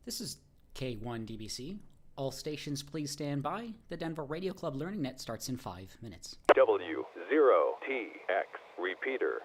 This is K1DBC. All stations please stand by. The Denver Radio Club Learning Net starts in 5 minutes. W0TX repeater.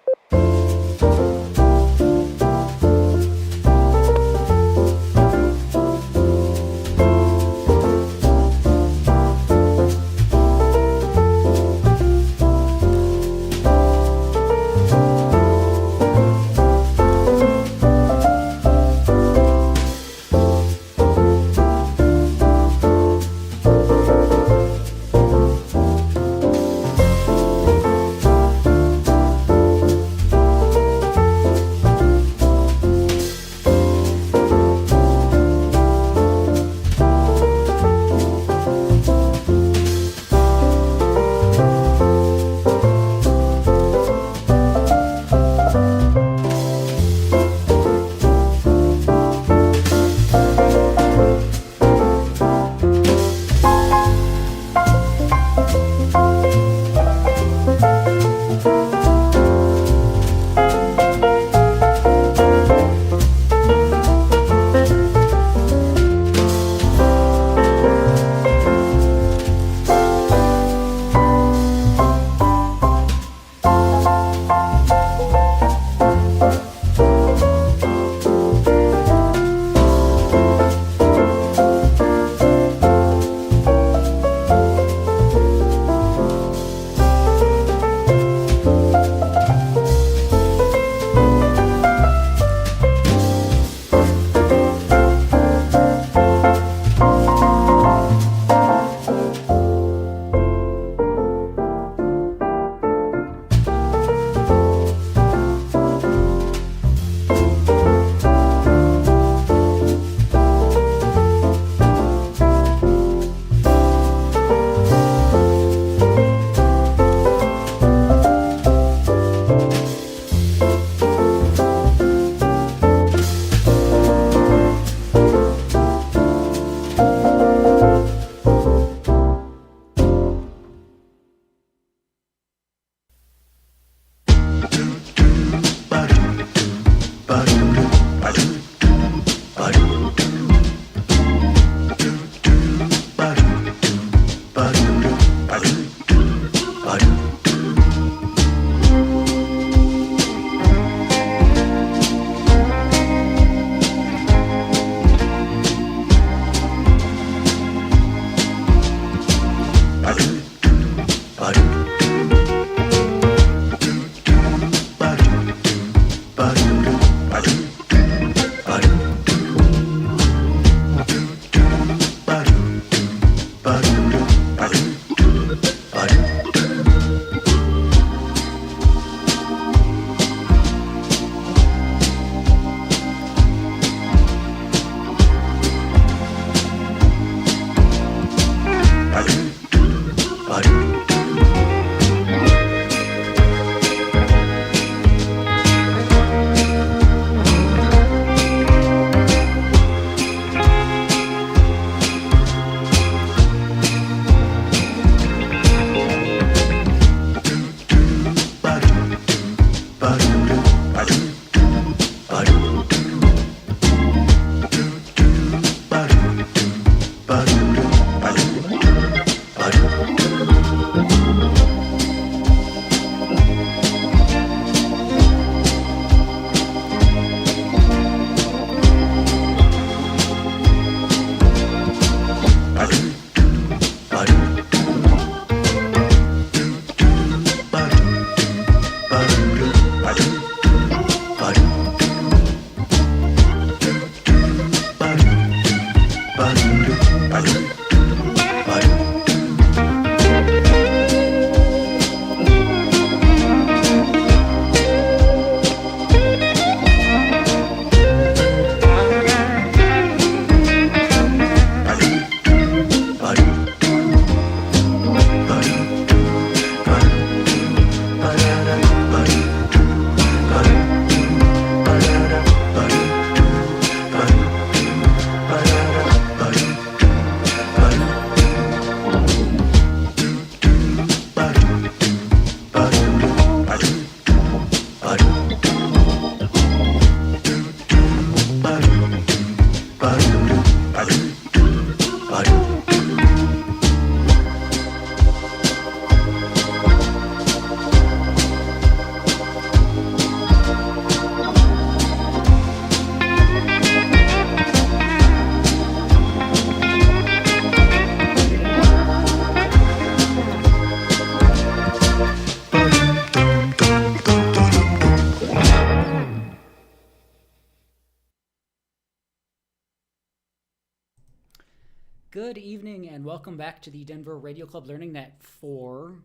Good evening and welcome back to the Denver Radio Club Learning Net for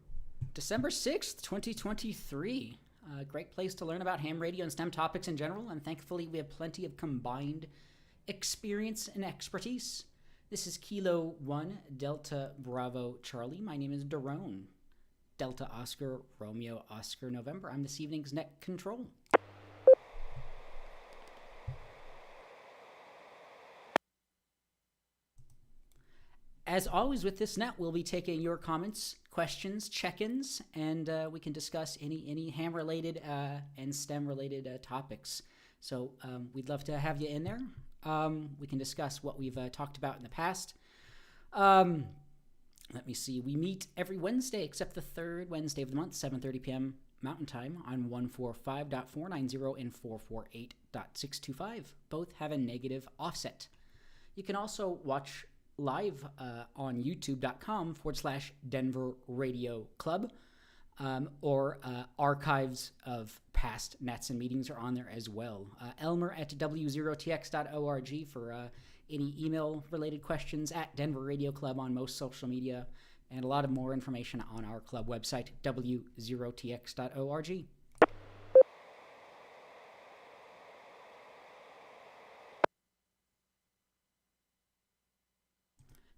December 6th, 2023. A great place to learn about ham radio and STEM topics in general, and thankfully we have plenty of combined experience and expertise. This is Kilo 1 Delta Bravo Charlie. My name is Daron. Delta Oscar Romeo Oscar November. I'm this evening's net control. As always with this net, we'll be taking your comments, questions, check-ins, and we can discuss any ham-related and STEM-related topics. So we'd love to have you in there. We can discuss what we've talked about in the past. Let me see. We meet every Wednesday except the third Wednesday of the month, 7:30 p.m. Mountain Time on 145.490 and 448.625. Both have a negative offset. You can also watch live on youtube.com/Denver Radio Club, or archives of past nets and meetings are on there as well. Elmer at w0tx.org for any email related questions, at Denver Radio Club on most social media, and a lot of more information on our club website, w0tx.org.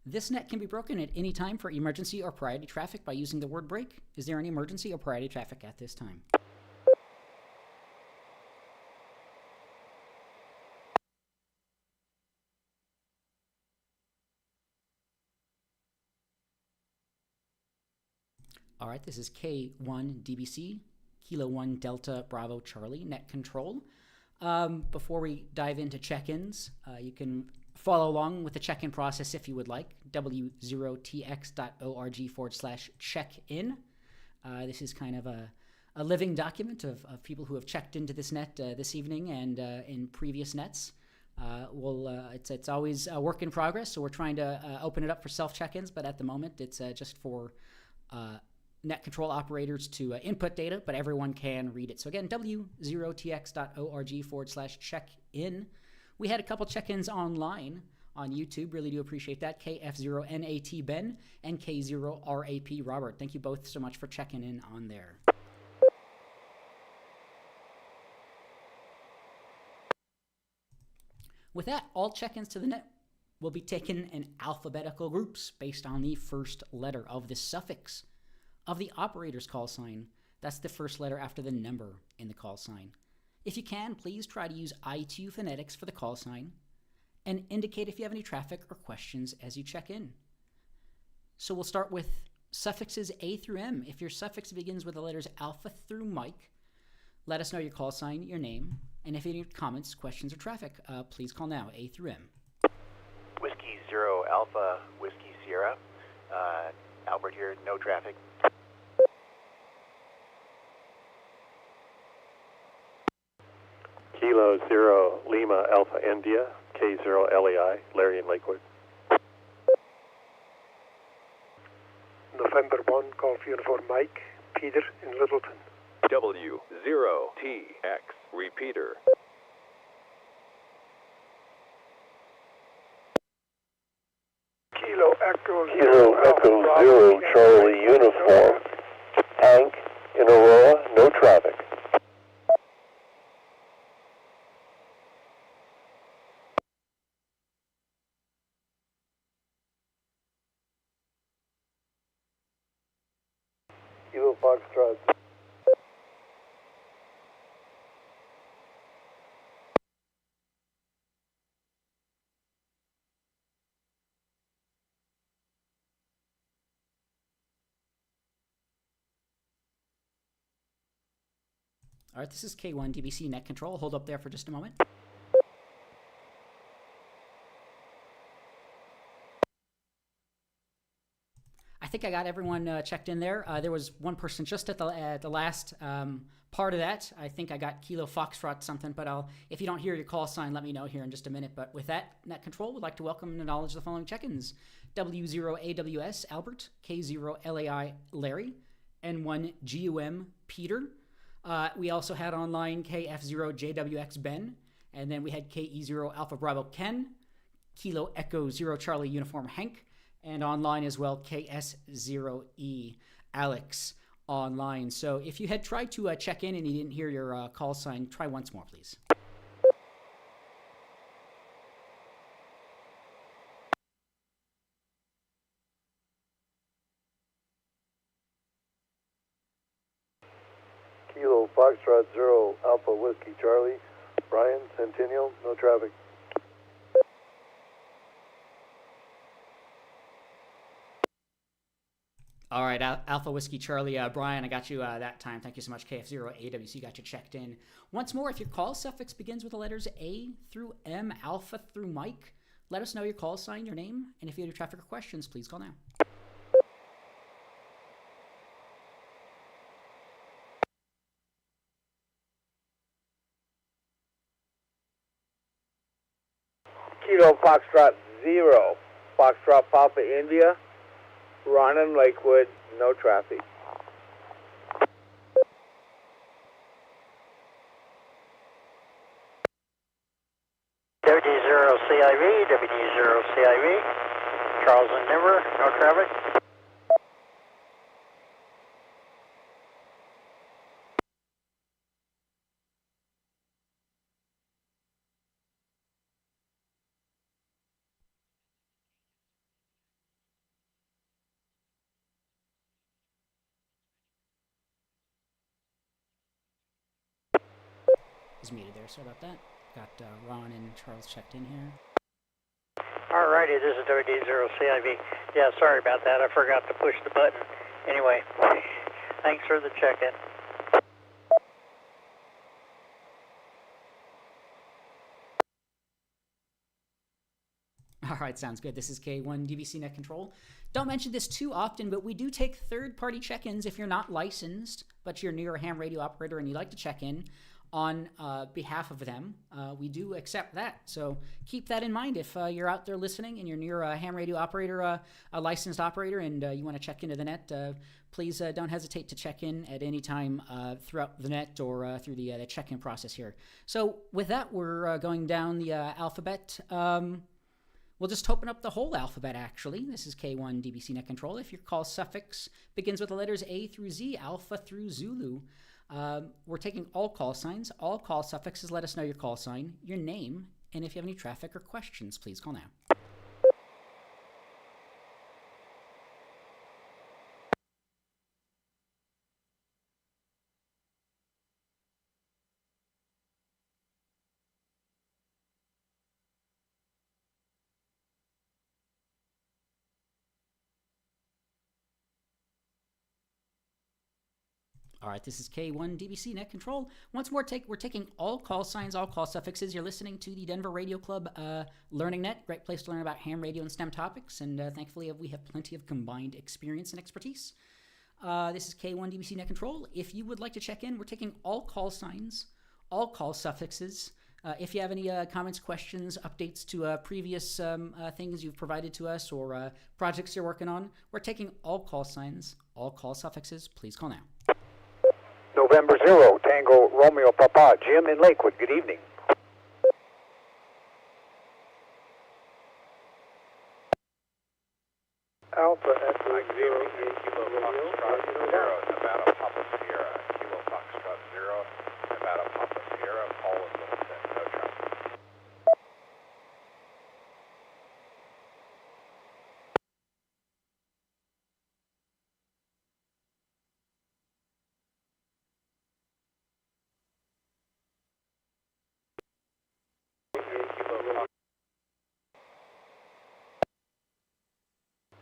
This net can be broken at any time for emergency or priority traffic by using the word break. Is there any emergency or priority traffic at this time? All right, this is K1 DBC, Kilo 1 Delta Bravo Charlie, net control. Before we dive into check-ins, you can follow along with the check-in process if you would like, w0tx.org/check-in. This is kind of a living document of people who have checked into this net this evening and in previous nets. It's always a work in progress, so we're trying to open it up for self-check-ins, but at the moment it's just for net control operators to input data, but everyone can read it. So again, w0tx.org/check-in. We had a couple check-ins online on YouTube. Really do appreciate that. KF0NAT Ben and K0RAP Robert. Thank you both so much for checking in on there. With that, all check-ins to the net will be taken in alphabetical groups based on the first letter of the suffix of the operator's call sign. That's the first letter after the number in the call sign. If you can, please try to use I2 phonetics for the call sign and indicate if you have any traffic or questions as you check in. So we'll start with suffixes A through M. If your suffix begins with the letters alpha through Mike, let us know your call sign, your name, and if you have any comments, questions, or traffic, please call now, A through M. Whiskey 0 Alpha, Whiskey Sierra. Albert here, no traffic. Kilo 0 Lima Alpha India, K0 LEI, Larry in Lakewood. November 1, Golf Uniform Mike, Peter in Littleton. W0TX, repeater. Kilo Echo Kilo Echo 0 Charlie Uniform, Hank in Aurora, no traffic. Kilo Foxtrot. All right, this is K1 DBC net control. Hold up there for just a moment. I think I got everyone checked in there. There was one person just at the last part of that. I think I got Kilo Foxtrot something, but if you don't hear your call sign, let me know here in just a minute. But with that, net control would like to welcome and acknowledge the following check-ins: W0AWS Albert, K0LAI Larry, N1GUM Peter. We also had online KF0JWX Ben, and then we had KE0 Alpha Bravo Ken, Kilo Echo Zero Charlie Uniform Hank, and online as well, KS0E Alex online. So if you had tried to check in and you didn't hear your call sign, try once more, please. Kilo Foxtrot Zero Alpha Whiskey Charlie, Brian, Centennial, no traffic. All right, Alpha Whiskey Charlie, Brian, I got you that time. Thank you so much, KF0AWC, got you checked in. Once more, if your call suffix begins with the letters A through M, Alpha through Mike, let us know your call sign, your name, and if you have any traffic or questions, please call now. Kilo Foxtrot Zero, Foxtrot Papa India, Ronan Lakewood, no traffic. WD0 CIV, WD0 CIV, Charles and Denver, no traffic. Is muted there, sorry about that. Got Ron and Charles checked in here. Alrighty, this is WD0 CIV. Yeah, sorry about that. I forgot to push the button. Anyway, thanks for the check-in. All right, sounds good. This is K1 DVC Net Control. Don't mention this too often, but we do take third-party check-ins if you're not licensed, but you're near a ham radio operator and you'd like to check in on behalf of them. We do accept that. So keep that in mind. If you're out there listening and you're near a ham radio operator, a licensed operator, and you want to check into the net, please don't hesitate to check in at any time throughout the net or through the check-in process here. So with that, we're going down the alphabet. We'll just open up the whole alphabet, actually. This is K1 DBC Net Control. If your call suffix begins with the letters A through Z, Alpha through Zulu, we're taking all call signs. All call suffixes, let us know your call sign, your name, and if you have any traffic or questions, please call now. All right, this is K1 DBC Net Control. Once more, we're taking all call signs, all call suffixes. You're listening to the Denver Radio Club Learning Net. Great place to learn about ham radio and STEM topics, and thankfully we have plenty of combined experience and expertise. This is K1 DBC Net Control. If you would like to check in, we're taking all call signs, all call suffixes. If you have any comments, questions, updates to previous things you've provided to us or projects you're working on, we're taking all call signs, all call suffixes. Please call now. November 0, Tango Romeo Papa, Jim in Lakewood, good evening. Alpha Echo Zero, Kilo Foxtrot Zero, Nevada Papa Sierra, Kilo Foxtrot Zero, Nevada Papa Sierra, Paul and Littleton, no traffic.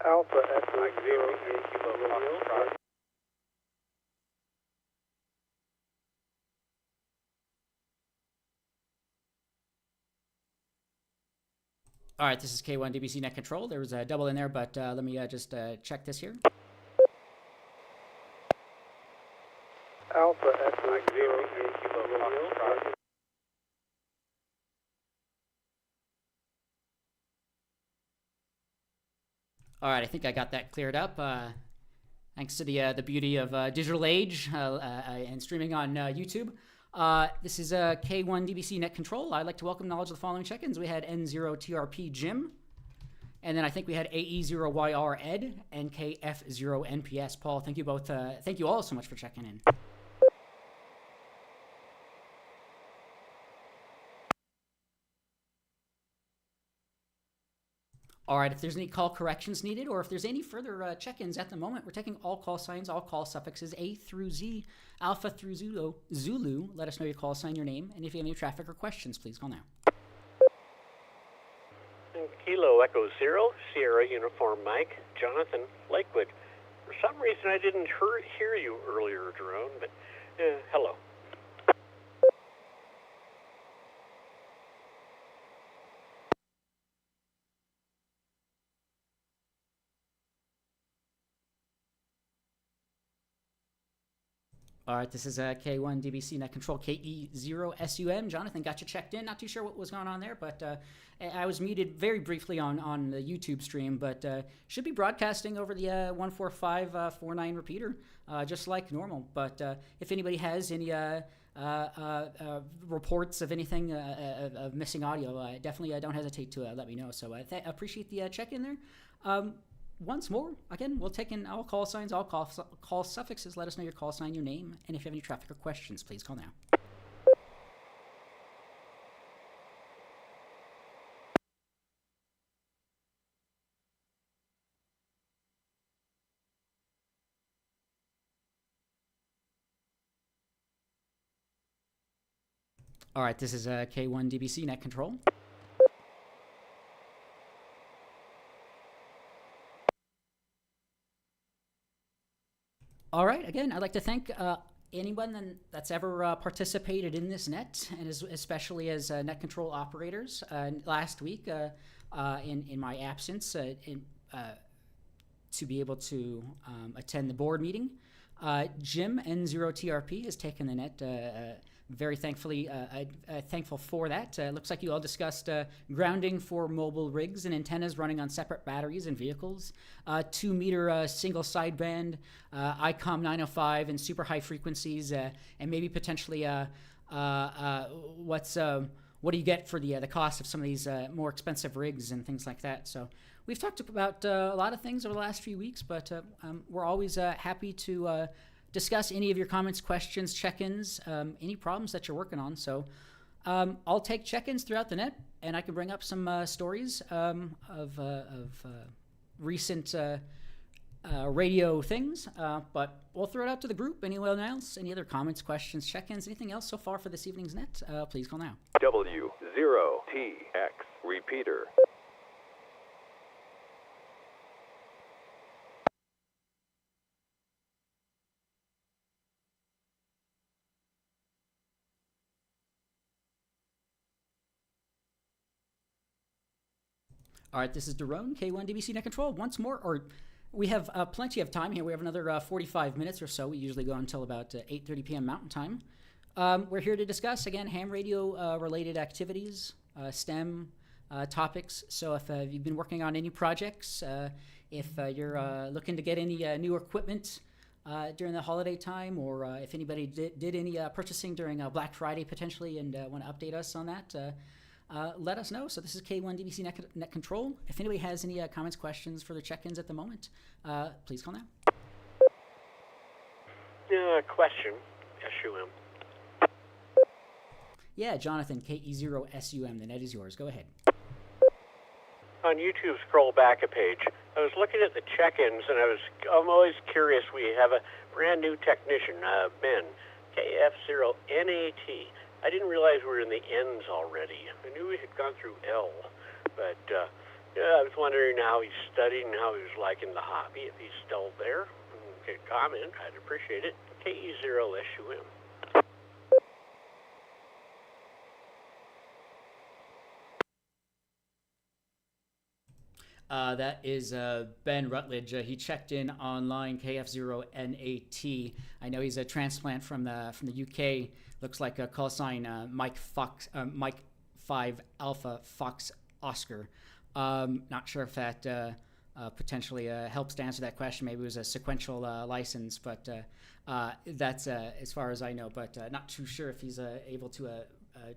Alpha Echo Zero, Kilo Foxtrot. All right, this is K1 DBC Net Control. There was a double in there, but let me just check this here. Alpha Echo Zero, Kilo Foxtrot. All right, I think I got that cleared up. Thanks to the beauty of digital age and streaming on YouTube. This is K1 DBC Net Control. I'd like to welcome knowledge of the following check-ins. We had N0TRP Jim, and then I think we had AE0YR Ed and KF0NPS Paul. Thank you both. Thank you all so much for checking in. All right, if there's any call corrections needed or if there's any further check-ins at the moment, we're taking all call signs, all call suffixes, A through Z, Alpha through Zulu. Let us know your call sign, your name, and if you have any traffic or questions, please call now. Kilo Echo Zero, Sierra Uniform Mike, Jonathan, Lakewood. For some reason I didn't hear you earlier, Jerome, but hello. All right, this is K1 DBC Net Control KE0SUM. Jonathan, got you checked in. Not too sure what was going on there, but I was muted very briefly on the YouTube stream, but should be broadcasting over the 14549 repeater, just like normal. But if anybody has any reports of anything of missing audio, definitely don't hesitate to let me know. So I appreciate the check-in there. Once more, again, we'll take in all call signs, all call suffixes. Let us know your call sign, your name, and if you have any traffic or questions, please call now. All right, this is K1 DBC Net Control. All right, again, I'd like to thank anyone that's ever participated in this net, and especially as net control operators. Last week, in my absence, to be able to attend the board meeting, Jim N0TRP has taken the net. Very thankful for that. Looks like you all discussed grounding for mobile rigs and antennas running on separate batteries and vehicles, 2-meter single sideband, ICOM 905 and super high frequencies, and maybe potentially what do you get for the cost of some of these more expensive rigs and things like that. So we've talked about a lot of things over the last few weeks, but we're always happy to discuss any of your comments, questions, check-ins, any problems that you're working on. So I'll take check-ins throughout the net, and I can bring up some stories of recent radio things, but we'll throw it out to the group. Anyone else? Any other comments, questions, check-ins, anything else so far for this evening's net? Please call now. W0TX repeater. All right, this is Daron, K1 DBC Net Control. Once more, or we have plenty of time here. We have another 45 minutes or so. We usually go until about 8:30 p.m. Mountain Time. We're here to discuss, again, ham radio related activities, STEM topics. So if you've been working on any projects, if you're looking to get any new equipment during the holiday time, or if anybody did any purchasing during Black Friday potentially and want to update us on that, let us know. So this is K1 DBC Net Control. If anybody has any comments, questions, further check-ins at the moment, please call now. Question, SUM. Yeah, Jonathan, KE0SUM. The net is yours. Go ahead. On YouTube, scroll back a page. I was looking at the check-ins, and I'm always curious. We have a brand new technician, Ben, KF0NAT. I didn't realize we were in the N's already. I knew we had gone through L, but I was wondering how he's studied and how he was liking the hobby. If he's still there, okay, comment. I'd appreciate it. KE0SUM. That is Ben Rutledge. He checked in online, KF0NAT. I know he's a transplant from the UK. Looks like a call sign Mike 5 Alpha Fox Oscar. Not sure if that potentially helps to answer that question. Maybe it was a sequential license, but that's as far as I know. But not too sure if he's able to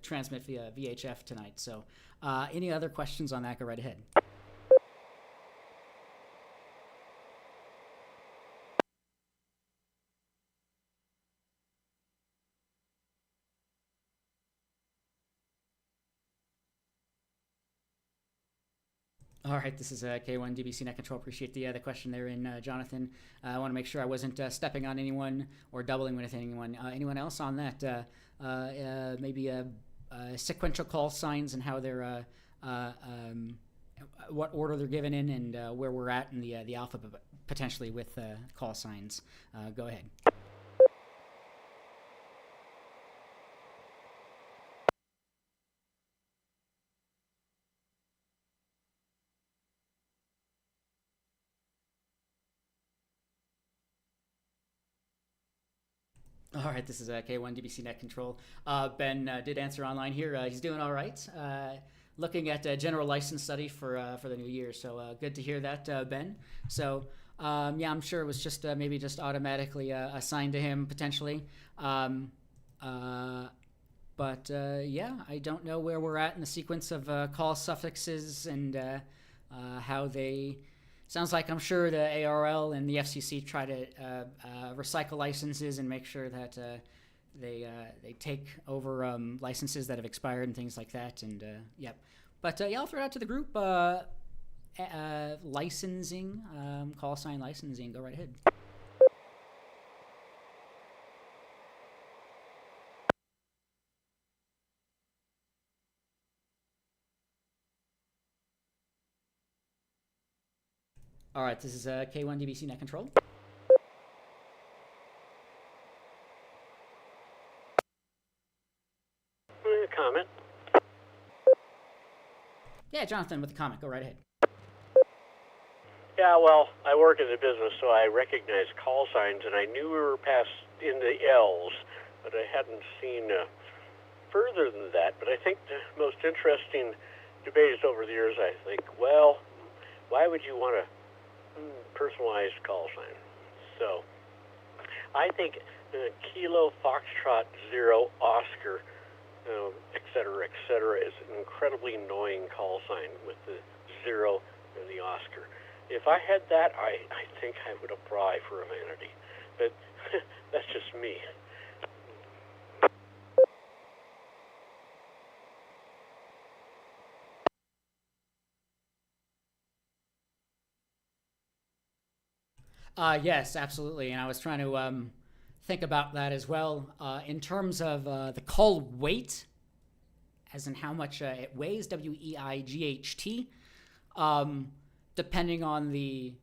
transmit via VHF tonight. So any other questions on that, go right ahead. All right, this is K1 DBC Net Control. Appreciate the question there in Jonathan. I want to make sure I wasn't stepping on anyone or doubling with anyone. Anyone else on that? Maybe sequential call signs and how they're, what order they're given in, and where we're at in the alphabet potentially with call signs. Go ahead. All right, this is K1 DBC Net Control. Ben did answer online here. He's doing all right. Looking at a general license study for the new year. So good to hear that, Ben. So yeah, I'm sure it was just maybe just automatically assigned to him potentially. But yeah, I don't know where we're at in the sequence of call suffixes and how they. Sounds like I'm sure the ARL and the FCC try to recycle licenses and make sure that they take over licenses that have expired and things like that. And yep, but yeah, I'll throw it out to the group. Licensing, call sign licensing. Go right ahead. All right, this is K1 DBC Net Control. Comment? Yeah, Jonathan with the comment. Go right ahead. Yeah, well, I work in the business, so I recognize call signs, and I knew we were past in the L's, but I hadn't seen further than that. But I think the most interesting debate is over the years, I think, well, why would you want a personalized call sign? So I think Kilo Foxtrot 0 Oscar, et cetera, is an incredibly annoying call sign with the 0 and the Oscar. If I had that, I think I would apply for a vanity. But that's just me. Yes, absolutely. And I was trying to think about that as well. In terms of the call weight, as in how much it weighs, WEIGHT, depending on the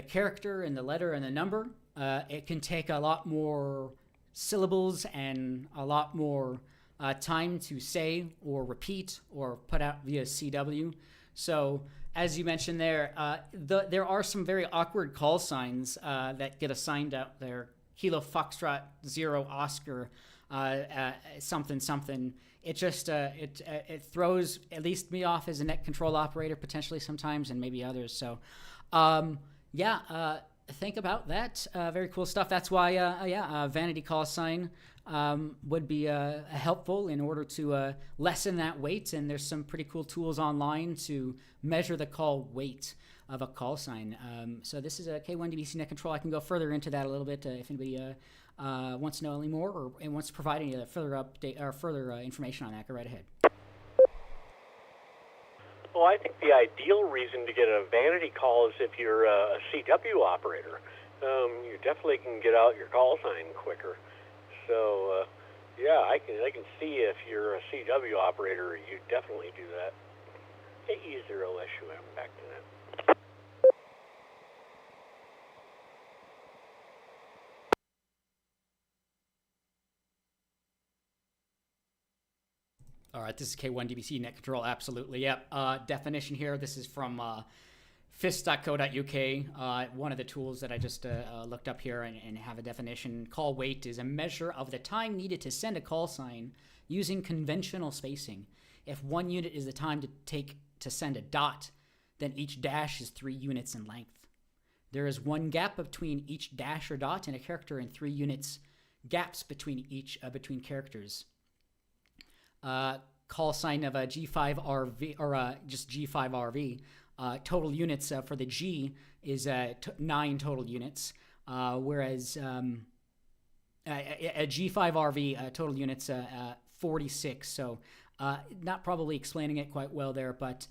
character and the letter and the number, it can take a lot more syllables and a lot more time to say or repeat or put out via CW. So as you mentioned there, there are some very awkward call signs that get assigned out there. Kilo Foxtrot 0 Oscar something something. It just it throws at least me off as a net control operator potentially sometimes, and maybe others. So yeah, think about that. Very cool stuff. That's why a vanity call sign would be helpful in order to lessen that weight. And there's some pretty cool tools online to measure the call weight of a call sign. So this is a K1 DBC Net Control. I can go further into that a little bit if anybody wants to know any more or wants to provide any further update or further information on that. Go right ahead. Well, I think the ideal reason to get a vanity call is if you're a CW operator. You definitely can get out your call sign quicker. So, yeah, I can see if you're a CW operator, you definitely do that. AE0SUM, back to that. All right, this is K1 DBC Net Control. Absolutely, yep. Definition here. This is from fis.co.uk. One of the tools that I just looked up here and have a definition. Call weight is a measure of the time needed to send a call sign using conventional spacing. If 1 unit is the time to send a dot, then each dash is 3 units in length. There is 1 gap between each dash or dot in a character and 3 units gaps between between characters. Call sign of a G5RV or just G5RV. Total units for the G is 9 total units, whereas a G5RV total units 46. So not probably explaining it quite well there, but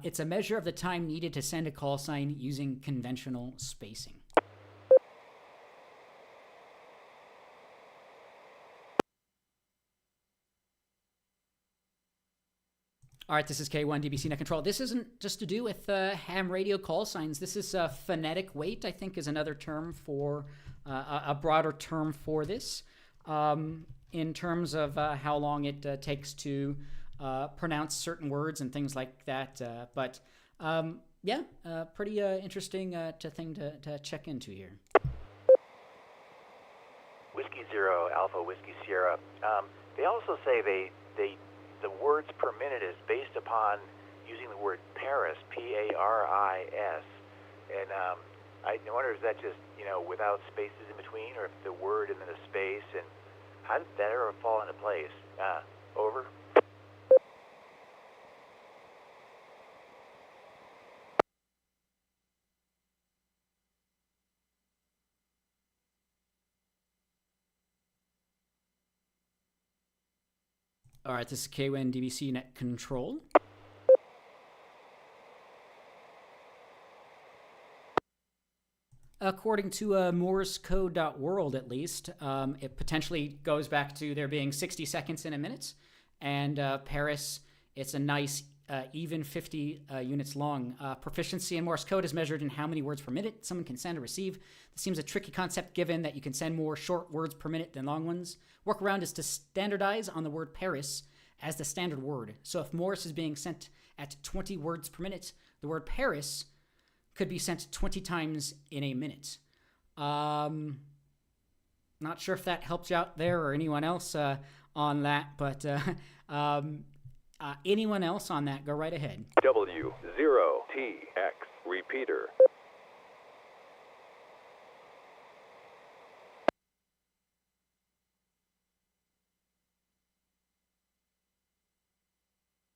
it's a measure of the time needed to send a call sign using conventional spacing. All right, this is K1 DBC Net Control. This isn't just to do with ham radio call signs. This is phonetic weight, I think, is another term for a broader term for this, in terms of how long it takes to pronounce certain words and things like that. Pretty interesting thing to check into here. Whiskey Zero, Alpha Whiskey Sierra. They also say the words per minute is based upon using the word Paris, Paris, and I wonder if that just, without spaces in between, or if the word and then a space, and how did that ever fall into place? Over. All right, this is K1 DBC Net Control. According to Morse Code.world, at least, it potentially goes back to there being 60 seconds in a minute. And Paris, it's a nice even 50 units long. Proficiency in Morse code is measured in how many words per minute someone can send or receive. This seems a tricky concept given that you can send more short words per minute than long ones. Workaround is to standardize on the word Paris as the standard word. So if Morse is being sent at 20 words per minute, the word Paris could be sent 20 times in a minute. Not sure if that helps you out there or anyone else on that, but anyone else on that, go right ahead. W0TX repeater.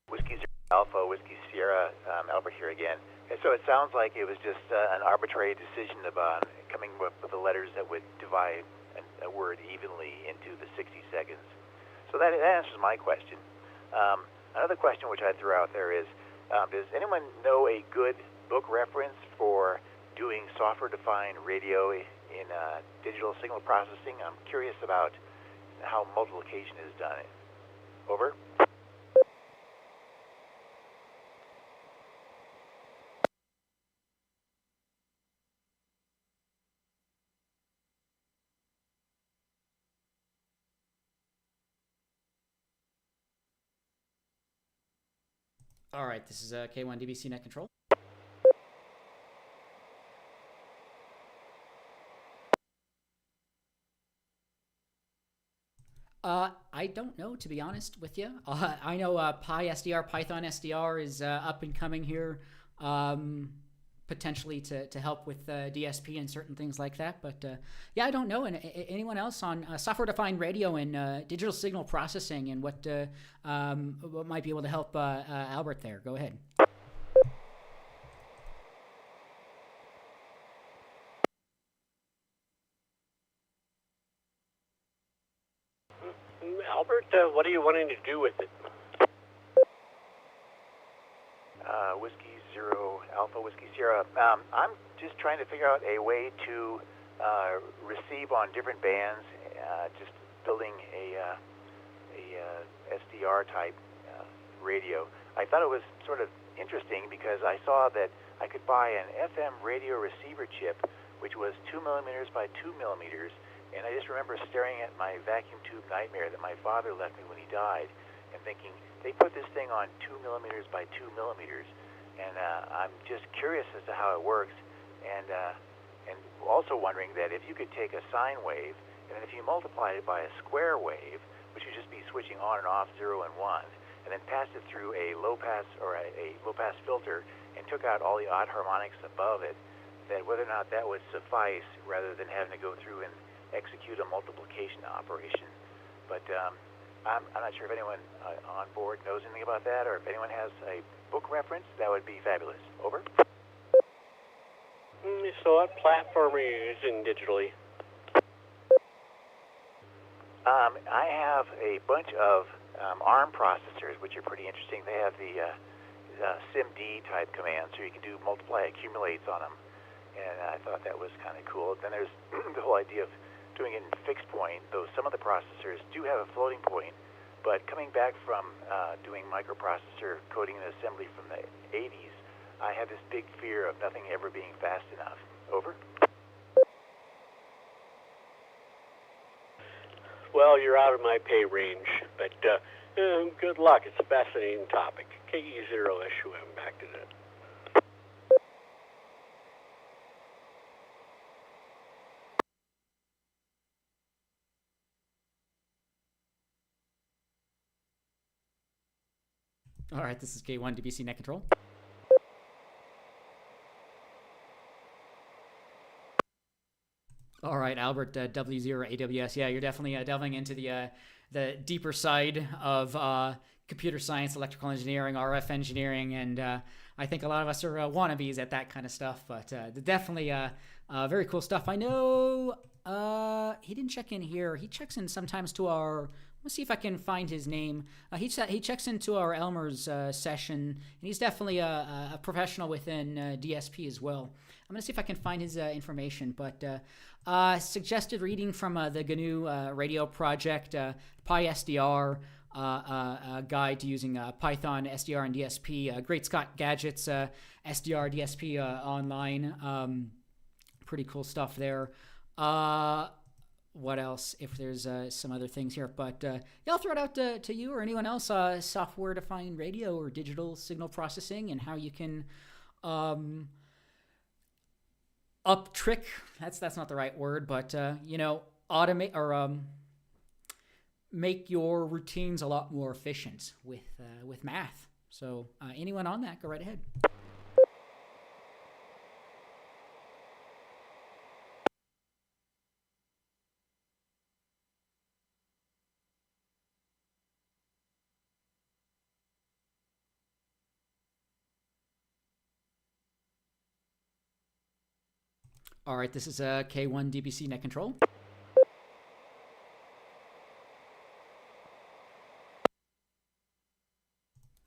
Whiskey Zero, Alpha Whiskey Sierra, Albert here again. And so it sounds like it was just an arbitrary decision about coming up with the letters that would divide a word evenly into the 60 seconds. So that answers my question. Another question which I threw out there is, does anyone know a good book reference for doing software-defined radio in digital signal processing? I'm curious about how multiplication is done. Over. All right, this is K1 DBC Net Control. I don't know, to be honest with you. I know PySDR, Python SDR is up and coming here, potentially to help with DSP and certain things like that. But yeah, I don't know. And anyone else on software-defined radio and digital signal processing and what might be able to help Albert there? Go ahead. Albert, what are you wanting to do with it? Whiskey Zero, Alpha Whiskey Sierra. I'm just trying to figure out a way to receive on different bands, just building a SDR type radio. I thought it was sort of interesting because I saw that I could buy an FM radio receiver chip, which was 2 millimeters by 2 millimeters, and I just remember staring at my vacuum tube nightmare that my father left me when he died, and thinking, they put this thing on 2 millimeters by 2 millimeters, and I'm just curious as to how it works, and also wondering that if you could take a sine wave, and then if you multiply it by a square wave, which would just be switching on and off 0 and 1, and then pass it through a low pass or a low pass filter and took out all the odd harmonics above it, that whether or not that would suffice rather than having to go through and execute a multiplication operation. But I'm not sure if anyone on board knows anything about that, or if anyone has a book reference, that would be fabulous. Over. So what platform are you using digitally? I have a bunch of ARM processors, which are pretty interesting. They have the SIMD type commands, so you can do multiply accumulates on them, and I thought that was kind of cool. Then there's the whole idea of doing it in fixed point, though some of the processors do have a floating point, but coming back from doing microprocessor coding and assembly from the 80s, I had this big fear of nothing ever being fast enough. Over. Well, you're out of my pay range, but good luck. It's a fascinating topic. KE0SUM, back to that. All right, this is K1 DBC Net Control. All right, Albert, W0 AWS. Yeah, you're definitely delving into the deeper side of computer science, electrical engineering, RF engineering, and I think a lot of us are wannabes at that kind of stuff. But definitely very cool stuff. I know he didn't check in here. He checks in sometimes to our. Let's see if I can find his name. He checks into our Elmers session, and he's definitely a professional within DSP as well. I'm going to see if I can find his information, but suggested reading from the GNU radio project, PySDR, guide to using Python, SDR, and DSP. Great Scott Gadget's SDR, DSP online. Pretty cool stuff there. What else? If there's some other things here, but yeah, I'll throw it out to you or anyone else. Software-defined radio or digital signal processing, and how you can up trick. That's not the right word, but automate or make your routines a lot more efficient with math. So anyone on that, go right ahead. All right, this is K1 DBC Net Control.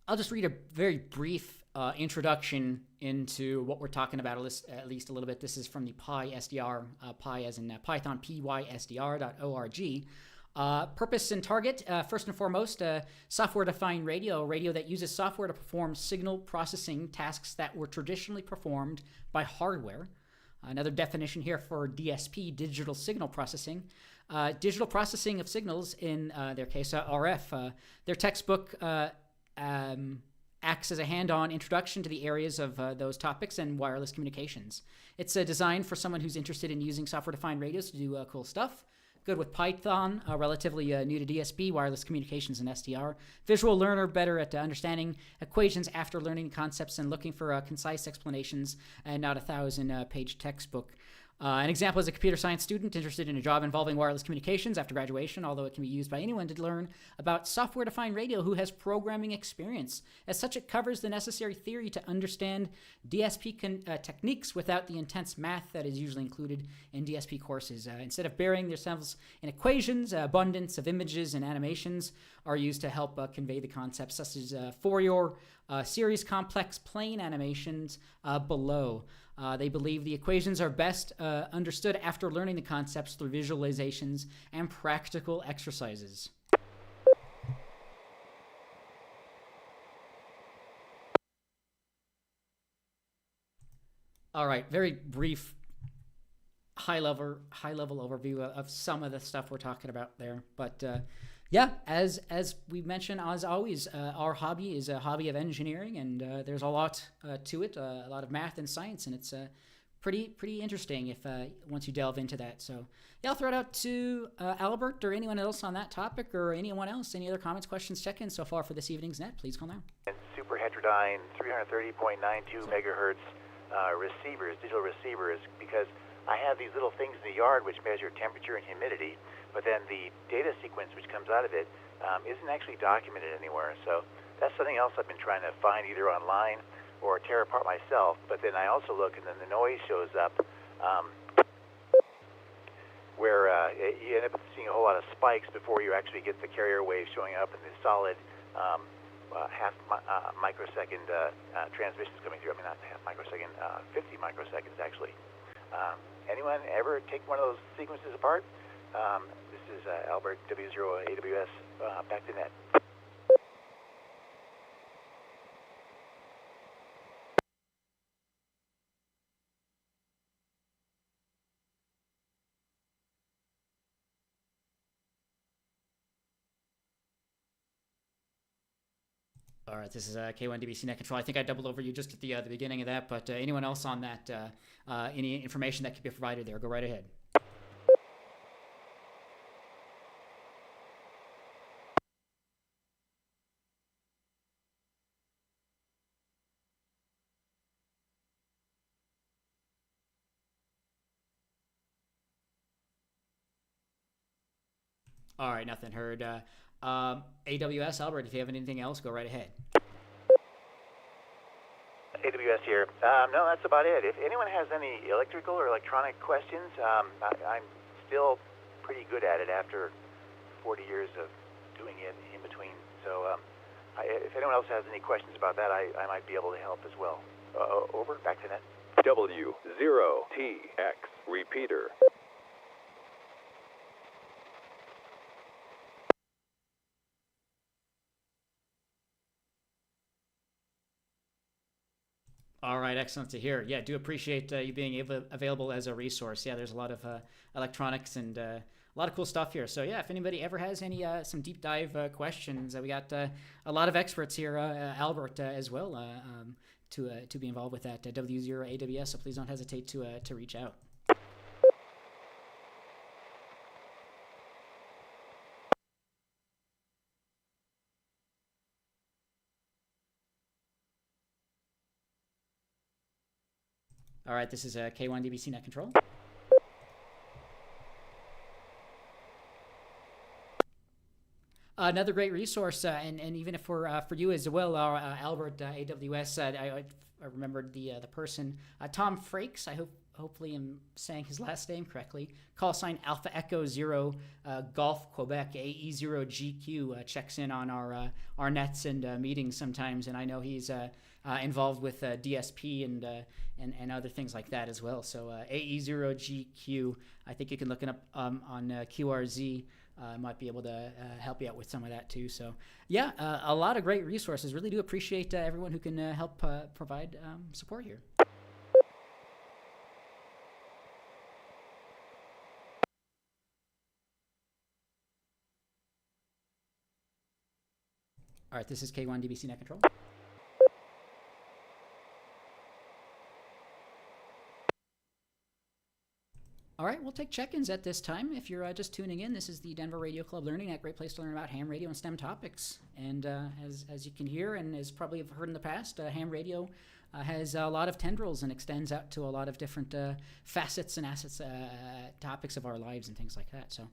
I'll just read a very brief introduction into what we're talking about, at least a little bit. This is from the PySDR, Pi as in Python, pysdr.org. Purpose and target, first and foremost, software-defined radio that uses software to perform signal processing tasks that were traditionally performed by hardware. Another definition here for DSP, digital signal processing. Digital processing of signals, in their case, RF. Their textbook acts as a hand-on introduction to the areas of those topics and wireless communications. It's designed for someone who's interested in using software-defined radios to do cool stuff. Good with Python, relatively new to DSP, wireless communications, and SDR. Visual learner, better at understanding equations after learning concepts and looking for concise explanations and not a 1,000-page textbook. An example is a computer science student interested in a job involving wireless communications after graduation, although it can be used by anyone to learn about software-defined radio who has programming experience. As such, it covers the necessary theory to understand DSP techniques without the intense math that is usually included in DSP courses. Instead of burying themselves in equations, abundance of images and animations are used to help convey the concepts, such as Fourier series complex plane animations below. They believe the equations are best understood after learning the concepts through visualizations and practical exercises. All right, very brief, high-level overview of some of the stuff we're talking about there. But yeah, as we mentioned, as always, our hobby is a hobby of engineering, and there's a lot to it, a lot of math and science, and it's pretty interesting if once you delve into that. So yeah, I'll throw it out to Albert or anyone else on that topic, or anyone else. Any other comments, questions, check-ins so far for this evening's net? Please call now. And super heterodyne 330.92 megahertz receivers, digital receivers, because I have these little things in the yard which measure temperature and humidity, but then the data sequence which comes out of it isn't actually documented anywhere. So that's something else I've been trying to find either online or tear apart myself. But then I also look, and then the noise shows up where you end up seeing a whole lot of spikes before you actually get the carrier wave showing up and the solid half microsecond transmissions coming through. I mean, not half microsecond, 50 microseconds actually. Anyone ever take one of those sequences apart? This is Albert, W0AWS, back to net. All right, this is K1DBC Net Control. I think I doubled over you just at the beginning of that, but anyone else on that, any information that could be provided there, go right ahead. All right, nothing heard. AWS, Albert, if you have anything else, go right ahead. AWS here. No, that's about it. If anyone has any electrical or electronic questions, I'm still pretty good at it after 40 years of doing it in between. So if anyone else has any questions about that, I might be able to help as well. Over. Back to net. W0TX repeater. All right, excellent to hear. Yeah, do appreciate you being available as a resource. Yeah, there's a lot of electronics and a lot of cool stuff here. So yeah, if anybody ever has any some deep dive questions, we got a lot of experts here, Albert as well, to be involved with that W0AWS. So please don't hesitate to reach out. All right, this is K1DBC Net Control. Another great resource, and even if for you as well, Albert, AWS, I remembered the person, Tom Frakes, hopefully I'm saying his last name correctly, call sign Alpha Echo 0 Golf Quebec, AE0GQ, checks in on our nets and meetings sometimes, and I know he's involved with DSP and other things like that as well. So AE0GQ, I think you can look it up on QRZ. Might be able to help you out with some of that too. So yeah, a lot of great resources. Really do appreciate everyone who can help provide support here. All right, this is K1DBC Net Control. All right, we'll take check-ins at this time. If you're just tuning in, this is the Denver Radio Club Learning Net, great place to learn about ham radio and STEM topics. And as you can hear, and as probably have heard in the past, ham radio has a lot of tendrils and extends out to a lot of different facets and assets, topics of our lives and things like that. So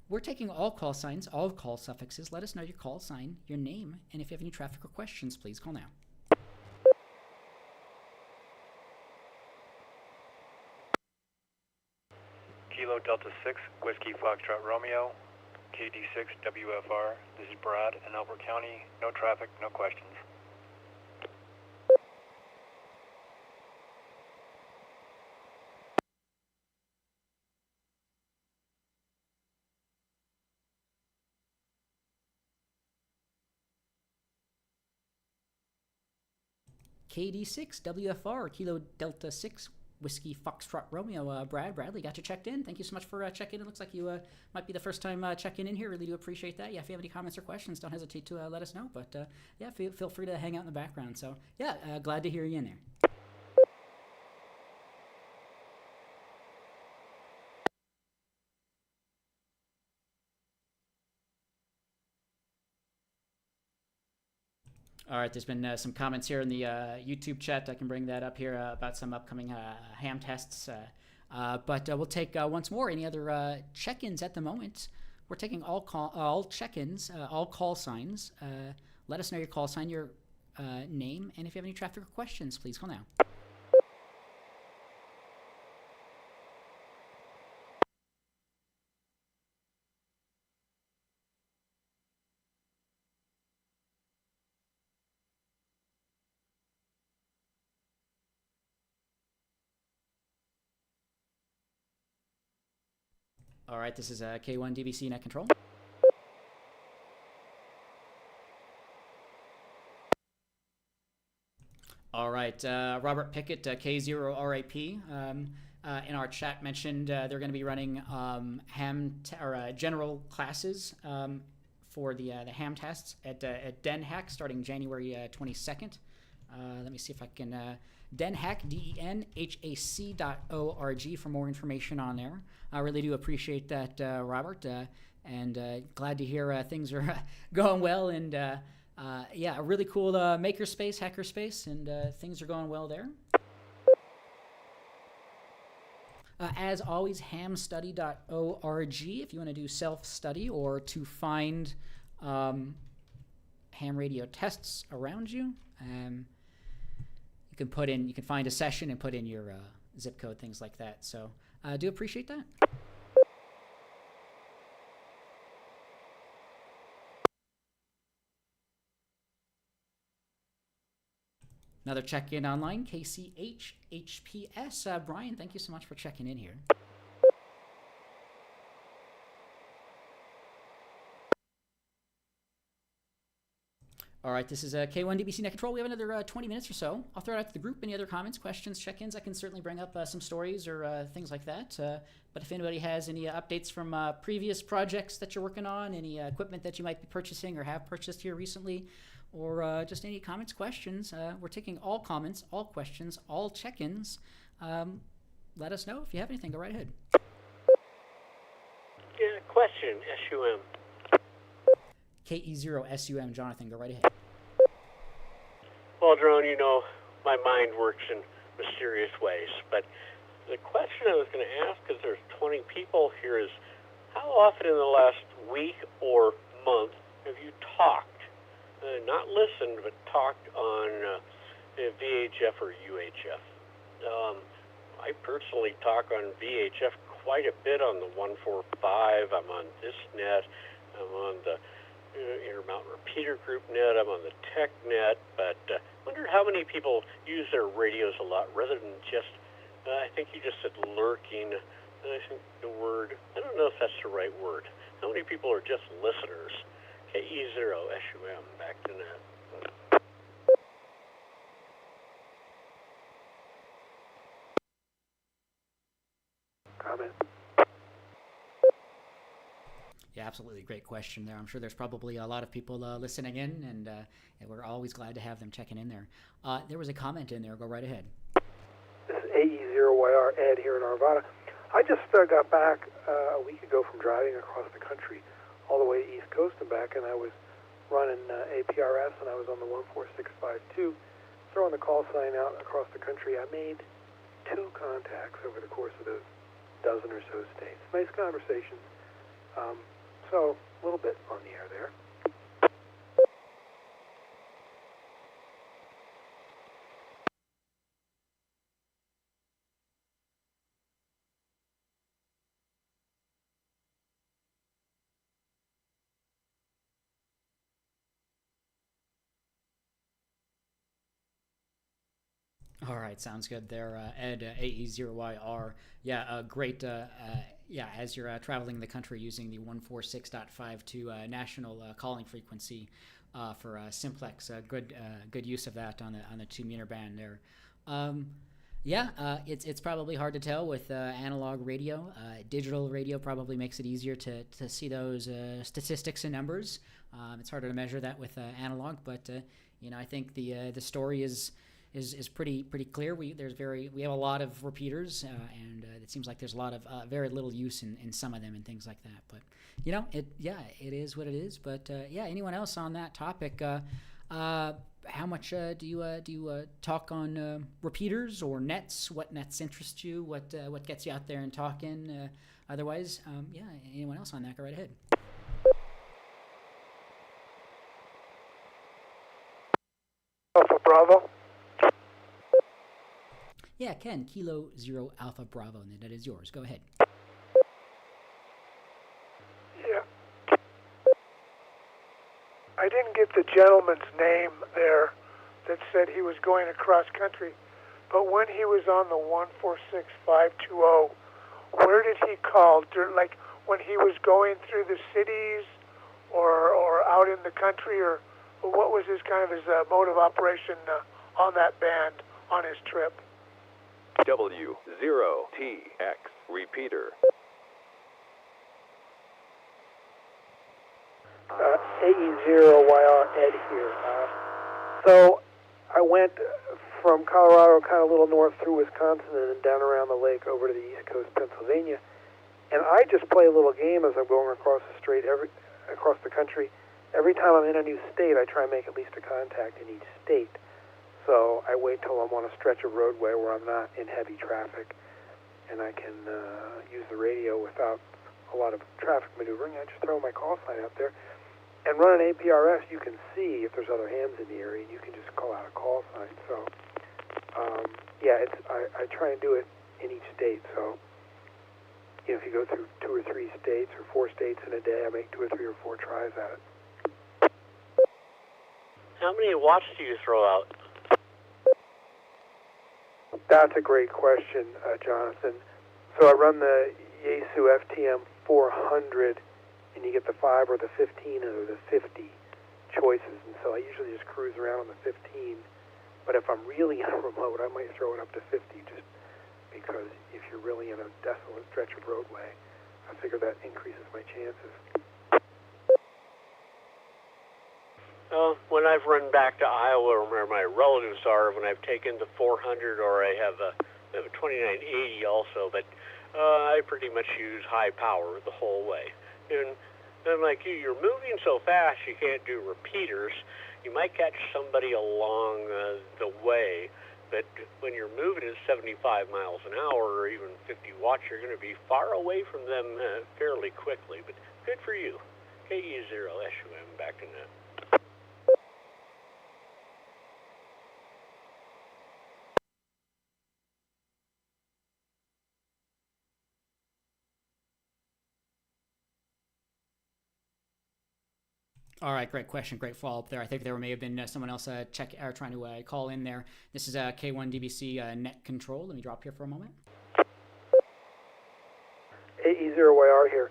we're taking all call signs, all call suffixes. Let us know your call sign, your name, and if you have any traffic or questions, please call now. Kilo Delta 6, Whiskey Foxtrot Romeo, KD6 WFR. This is Brad in Elbert County. No traffic, no questions. KD6 WFR, Kilo Delta 6, Whiskey Foxtrot Romeo. Bradley, got you checked in. Thank you so much for checking in. It looks like you might be the first time checking in here. Really do appreciate that. Yeah, if you have any comments or questions, don't hesitate to let us know. But yeah, feel free to hang out in the background. So yeah, glad to hear you in there. All right, there's been some comments here in the YouTube chat. I can bring that up here about some upcoming ham tests. But we'll take once more any other check-ins at the moment. We're taking all check-ins, all call signs. Let us know your call sign, your name, and if you have any traffic questions, please call now. All right, this is K1 DVC Net Control. All right, Robert Pickett, K0RAP, in our chat mentioned they're going to be running general classes for the ham tests at Den Hack starting January 22nd. Let me see if I can denhack denhac.org for more information on there. I really do appreciate that, Robert, and glad to hear things are going well, and a really cool makerspace, hackerspace, and things are going well there. As always, hamstudy.org if you want to do self-study or to find ham radio tests around you. You can find a session and put in your zip code, things like that. So I do appreciate that. Another check-in online, KCH HPS. Brian, thank you so much for checking in here. All right, this is K1 DBC Net Control. We have another 20 minutes or so. I'll throw it out to the group. Any other comments, questions, check-ins? I can certainly bring up some stories or things like that. But if anybody has any updates from previous projects that you're working on, any equipment that you might be purchasing or have purchased here recently, or just any comments, questions, we're taking all comments, all questions, all check-ins. Let us know if you have anything. Go right ahead. Yeah, question, SUM. KE0SUM, Jonathan, go right ahead. Well, Drone, you know, my mind works in mysterious ways, but the question I was going to ask, because there's 20 people here, is how often in the last week or month have you talked, not listened, but talked on VHF or UHF? I personally talk on VHF quite a bit on the 145. I'm on this net. I'm on the Intermountain Repeater Group net. I'm on the Tech net, but wonder how many people use their radios a lot rather than just, I think you just said lurking, and I think the word, I don't know if that's the right word. How many people are just listeners? KE0SUM, back to net. Comment. Yeah, absolutely. Great question there. I'm sure there's probably a lot of people listening in, and we're always glad to have them checking in there. There was a comment in there. Go right ahead. This is AE0YR Ed here in Arvada. I just got back a week ago from driving across the country all the way East Coast and back, and I was running APRS, and I was on the 14652, throwing the call sign out across the country. I made 2 contacts over the course of those dozen or so states. Nice conversations. So, a little bit on the air there. All right, sounds good there, Ed, AE0YR. Yeah, great. As you're traveling the country using the 146.52 national calling frequency for simplex, good use of that on the 2 meter band there. It's probably hard to tell with analog radio. Digital radio probably makes it easier to see those statistics and numbers. It's harder to measure that with analog, but I think the story is pretty clear. We have a lot of repeaters, and it seems like there's a lot of very little use in some of them and things like that. But it is what it is. But anyone else on that topic? How much do you talk on repeaters or nets? What nets interest you? What gets you out there and talking? Otherwise, yeah. Anyone else on that? Go right ahead. Alpha Bravo. Yeah, Ken. Kilo 0 Alpha Bravo, and that is yours. Go ahead. Yeah. I didn't get the gentleman's name there that said he was going across country, but when he was on the 146520, where did he call? Like when he was going through the cities or out in the country, or what was his kind of his mode of operation on that band on his trip? W0TX repeater. AE0YR Ed here. So I went from Colorado, kind of a little north through Wisconsin, and then down around the lake over to the East Coast, Pennsylvania. And I just play a little game as I'm going across the strait, across the country. Every time I'm in a new state, I try and make at least a contact in each state. So I wait till I'm on a stretch of roadway where I'm not in heavy traffic, and I can use the radio without a lot of traffic maneuvering. I just throw my call sign out there. And run an APRS, you can see if there's other hams in the area, and you can just call out a call sign. So, yeah, I try and do it in each state. So, you know, if you go through 2 or 3 states or 4 states in a day, I make 2 or 3 or 4 tries at it. How many watts do you throw out? That's a great question, Jonathan. So I run the Yaesu FTM 400, and you get the 5 or the 15 or the 50 choices. And so I usually just cruise around on the 15. But if I'm really in a remote, I might throw it up to 50, just because if you're really in a desolate stretch of roadway, I figure that increases my chances. When I've run back to Iowa, where my relatives are, when I've taken the 400, or I have a 2980 also, but I pretty much use high power the whole way. And then, like you're moving so fast, you can't do repeaters. You might catch somebody along the way, but when you're moving at 75 miles an hour or even 50 watts, you're going to be far away from them fairly quickly. But good for you. KE0SUM, back to net. All right, great question, great follow-up there. I think there may have been someone else trying to call in there. This is K1DBC net control. Let me drop here for a moment. AE0YR here.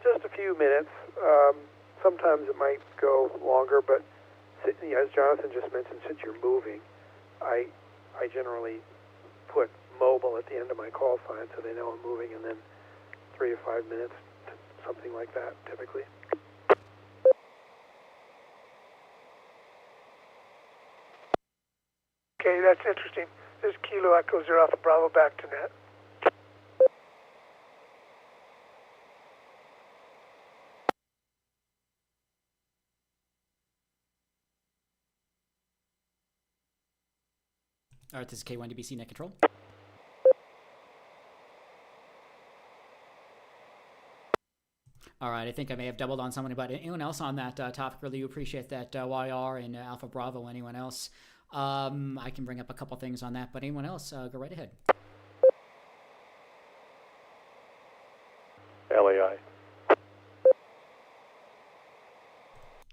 Just a few minutes. Sometimes it might go longer, but as Jonathan just mentioned, since you're moving, I generally put mobile at the end of my call sign so they know I'm moving, and then 3 to 5 minutes, something like that, typically. Okay, that's interesting. This is Kilo Echo 0 Alpha Bravo, back to net. All right, this is K1DBC net control. All right, I think I may have doubled on somebody, but anyone else on that topic, really appreciate that, YR and Alpha Bravo. Anyone else? I can bring up a couple things on that, but anyone else, go right ahead. LAI.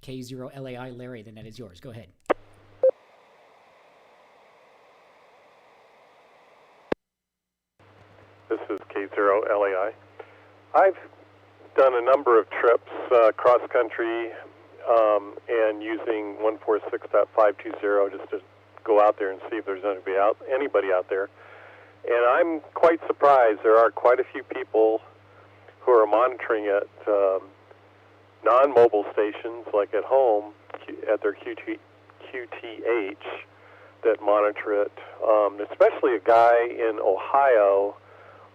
K0 LAI, Larry, the net is yours. Go ahead. This is K0 LAI. I've done a number of trips cross country and using 146.520 just to go out there and see if there's anybody out there. And I'm quite surprised. There are quite a few people who are monitoring at non-mobile stations, like at home, at their QTH, that monitor it. Especially a guy in Ohio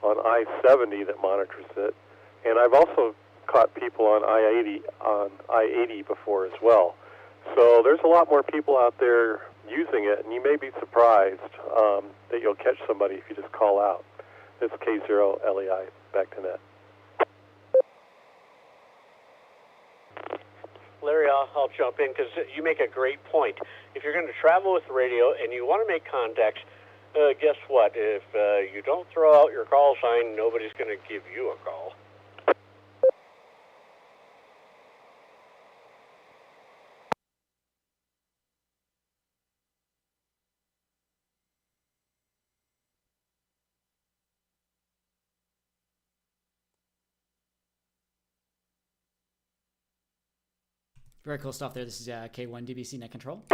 on I-70 that monitors it. And I've also caught people on I-80 before as well. So there's a lot more people out there using it, and you may be surprised that you'll catch somebody if you just call out. It's K0LEI, back to net. Larry, I'll jump in because you make a great point. If you're going to travel with the radio and you want to make contacts, guess what? If you don't throw out your call sign, nobody's going to give you a call. Very cool stuff there. This is K1 DBC Net Control.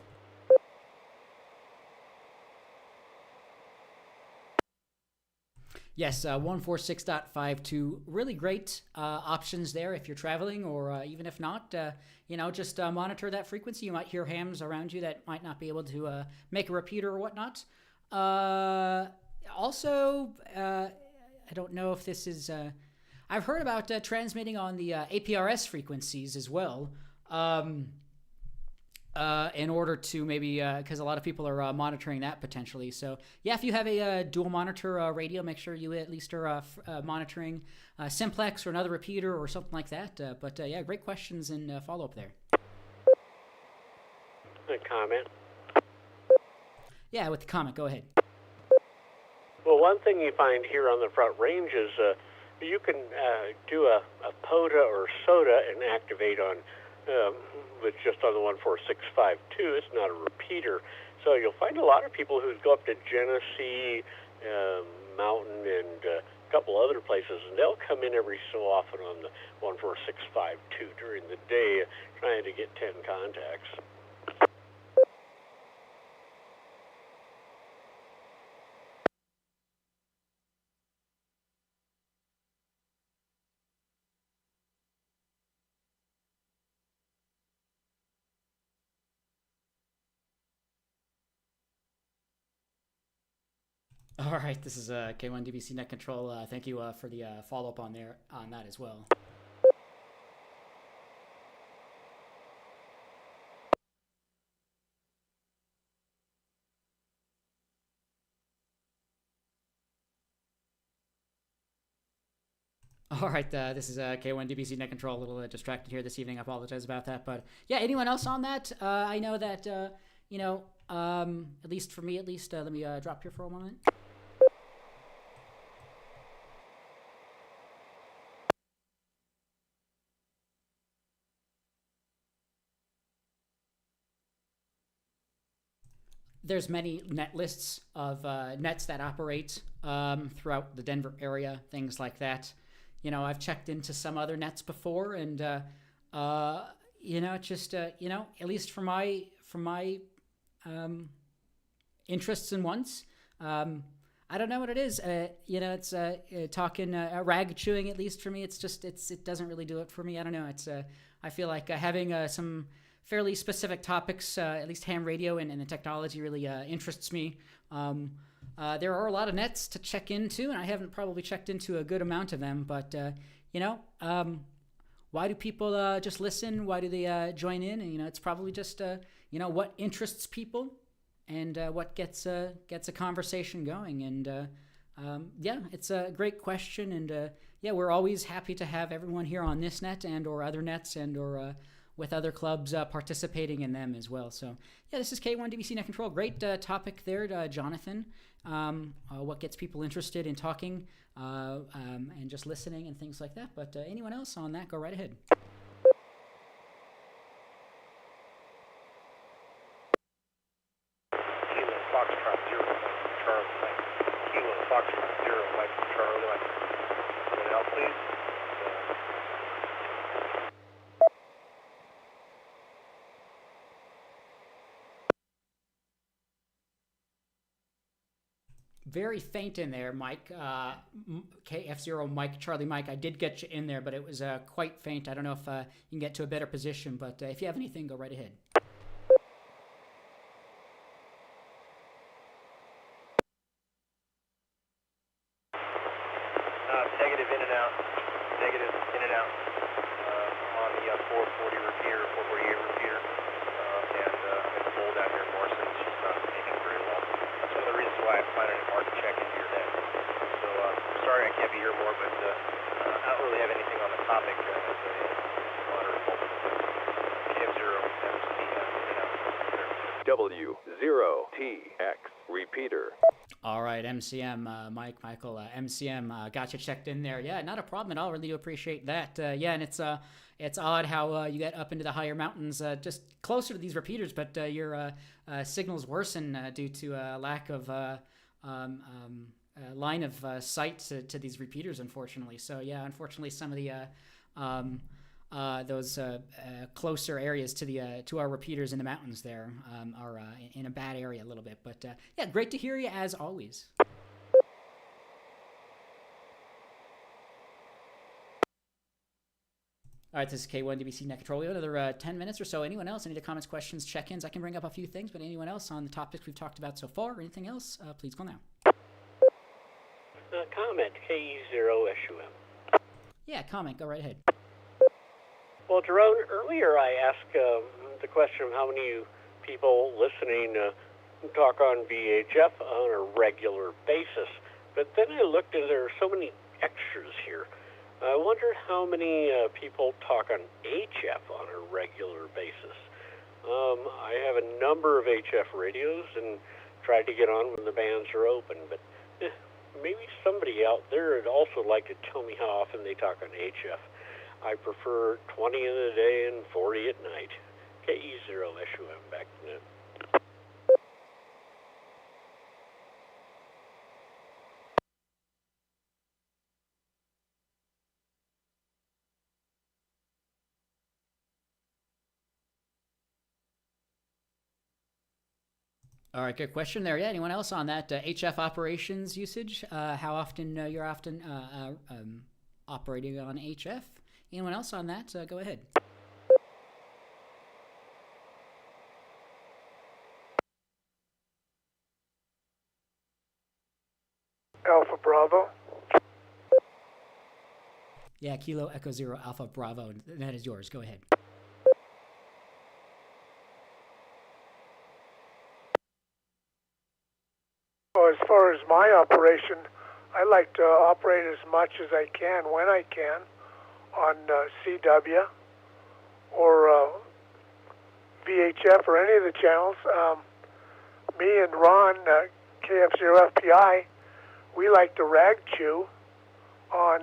Yes, 146.52. Really great options there if you're traveling, or even if not, just monitor that frequency. You might hear hams around you that might not be able to make a repeater or whatnot. Also, I don't know if this is... I've heard about transmitting on the APRS frequencies as well. In order to maybe, because a lot of people are monitoring that potentially. So yeah, if you have a dual monitor radio, make sure you at least are monitoring simplex or another repeater or something like that. But yeah, great questions and follow-up there. A comment? Yeah, with the comment, go ahead. Well, one thing you find here on the Front Range is you can do a POTA or SOTA and activate on with just on the 14652. It's not a repeater. So you'll find a lot of people who go up to Genesee, Mountain, and a couple other places, and they'll come in every so often on the 14652 during the day trying to get 10 contacts. All right, this is K1 DBC Net Control. Thank you for the follow-up on that as well. All right, this is K1 DBC Net Control. A little distracted here this evening. I apologize about that. But yeah, anyone else on that? I know that, at least for me, let me drop here for a moment. There's many net lists of nets that operate throughout the Denver area, things like that. I've checked into some other nets before, and just at least for my interests and wants, I don't know what it is. It's talking rag chewing. At least for me, it doesn't really do it for me. I don't know. I feel like having some fairly specific topics, at least ham radio and the technology really interests me. There are a lot of nets to check into, and I haven't probably checked into a good amount of them, but, why do people just listen? Why do they join in? And, it's probably just, what interests people and what gets a conversation going. And, it's a great question. And, we're always happy to have everyone here on this net and or other nets and or with other clubs participating in them as well. So, yeah, this is K1 DBC Net Control. Great topic there, Jonathan. What gets people interested in talking and just listening and things like that. But anyone else on that, go right ahead. Kilo Foxtrot 0, Charlie Mike. Kilo Foxtrot 0, Mike Charlie Mike. Anyone else, please? Very faint in there, Mike. KF0 Mike, Charlie Mike. I did get you in there, but it was quite faint. I don't know if you can get to a better position, but if you have anything, go right ahead. Negative in and out. Negative in and out. On the 440 repeater, 448 repeater. why I'm finding it hard to check into your net. So, sorry I can't be here more, but I don't really have anything on the topic as a monitor KF0 W0TX repeater. All right, MCM, Michael, MCM, got you checked in there. Yeah, not a problem at all. Really do appreciate that. Yeah, and it's odd how you get up into the higher mountains, just closer to these repeaters, but your signals worsen due to lack of line of sight to these repeaters, unfortunately. So yeah, unfortunately, some of the those closer areas to our repeaters in the mountains there are in a bad area a little bit. But yeah, great to hear you as always. All right, this is K1 DBC Net Control. We have another 10 minutes or so. Anyone else? Any other comments, questions, check-ins? I can bring up a few things, but anyone else on the topics we've talked about so far or anything else, please call now. Comment, KE0SUM. Yeah, comment. Go right ahead. Well, Jerome, earlier I asked the question of how many people listening talk on VHF on a regular basis. But then I looked and there are so many extras here. I wondered how many people talk on HF on a regular basis. I have a number of HF radios and tried to get on when the bands are open, but maybe somebody out there would also like to tell me how often they talk on HF. I prefer 20 in the day and 40 at night. KE0SUM back to net. All right, good question there. Yeah, anyone else on that HF operations usage? How often you're operating on HF? Anyone else on that? Go ahead. Alpha Bravo. Yeah, Kilo Echo Zero Alpha Bravo. That is yours. Go ahead. Well, as far as my operation, I like to operate as much as I can when I can on CW or VHF or any of the channels. Me and Ron, KF0FPI, we like to rag chew on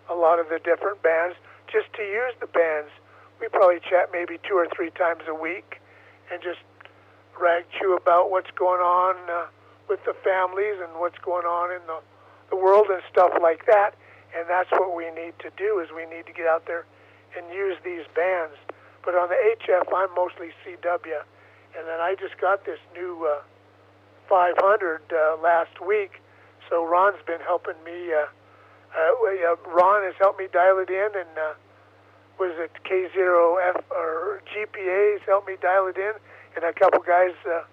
a lot of the different bands just to use the bands. We probably chat maybe 2 or 3 times a week and just rag chew about what's going on with the families and what's going on in the world and stuff like that. And that's what we need to do, is we need to get out there and use these bands. But on the HF, I'm mostly CW. And then I just got this new 500 last week. So Ron's been helping me. Ron has helped me dial it in, and was it K0F or GPA's helped me dial it in, and a couple guys that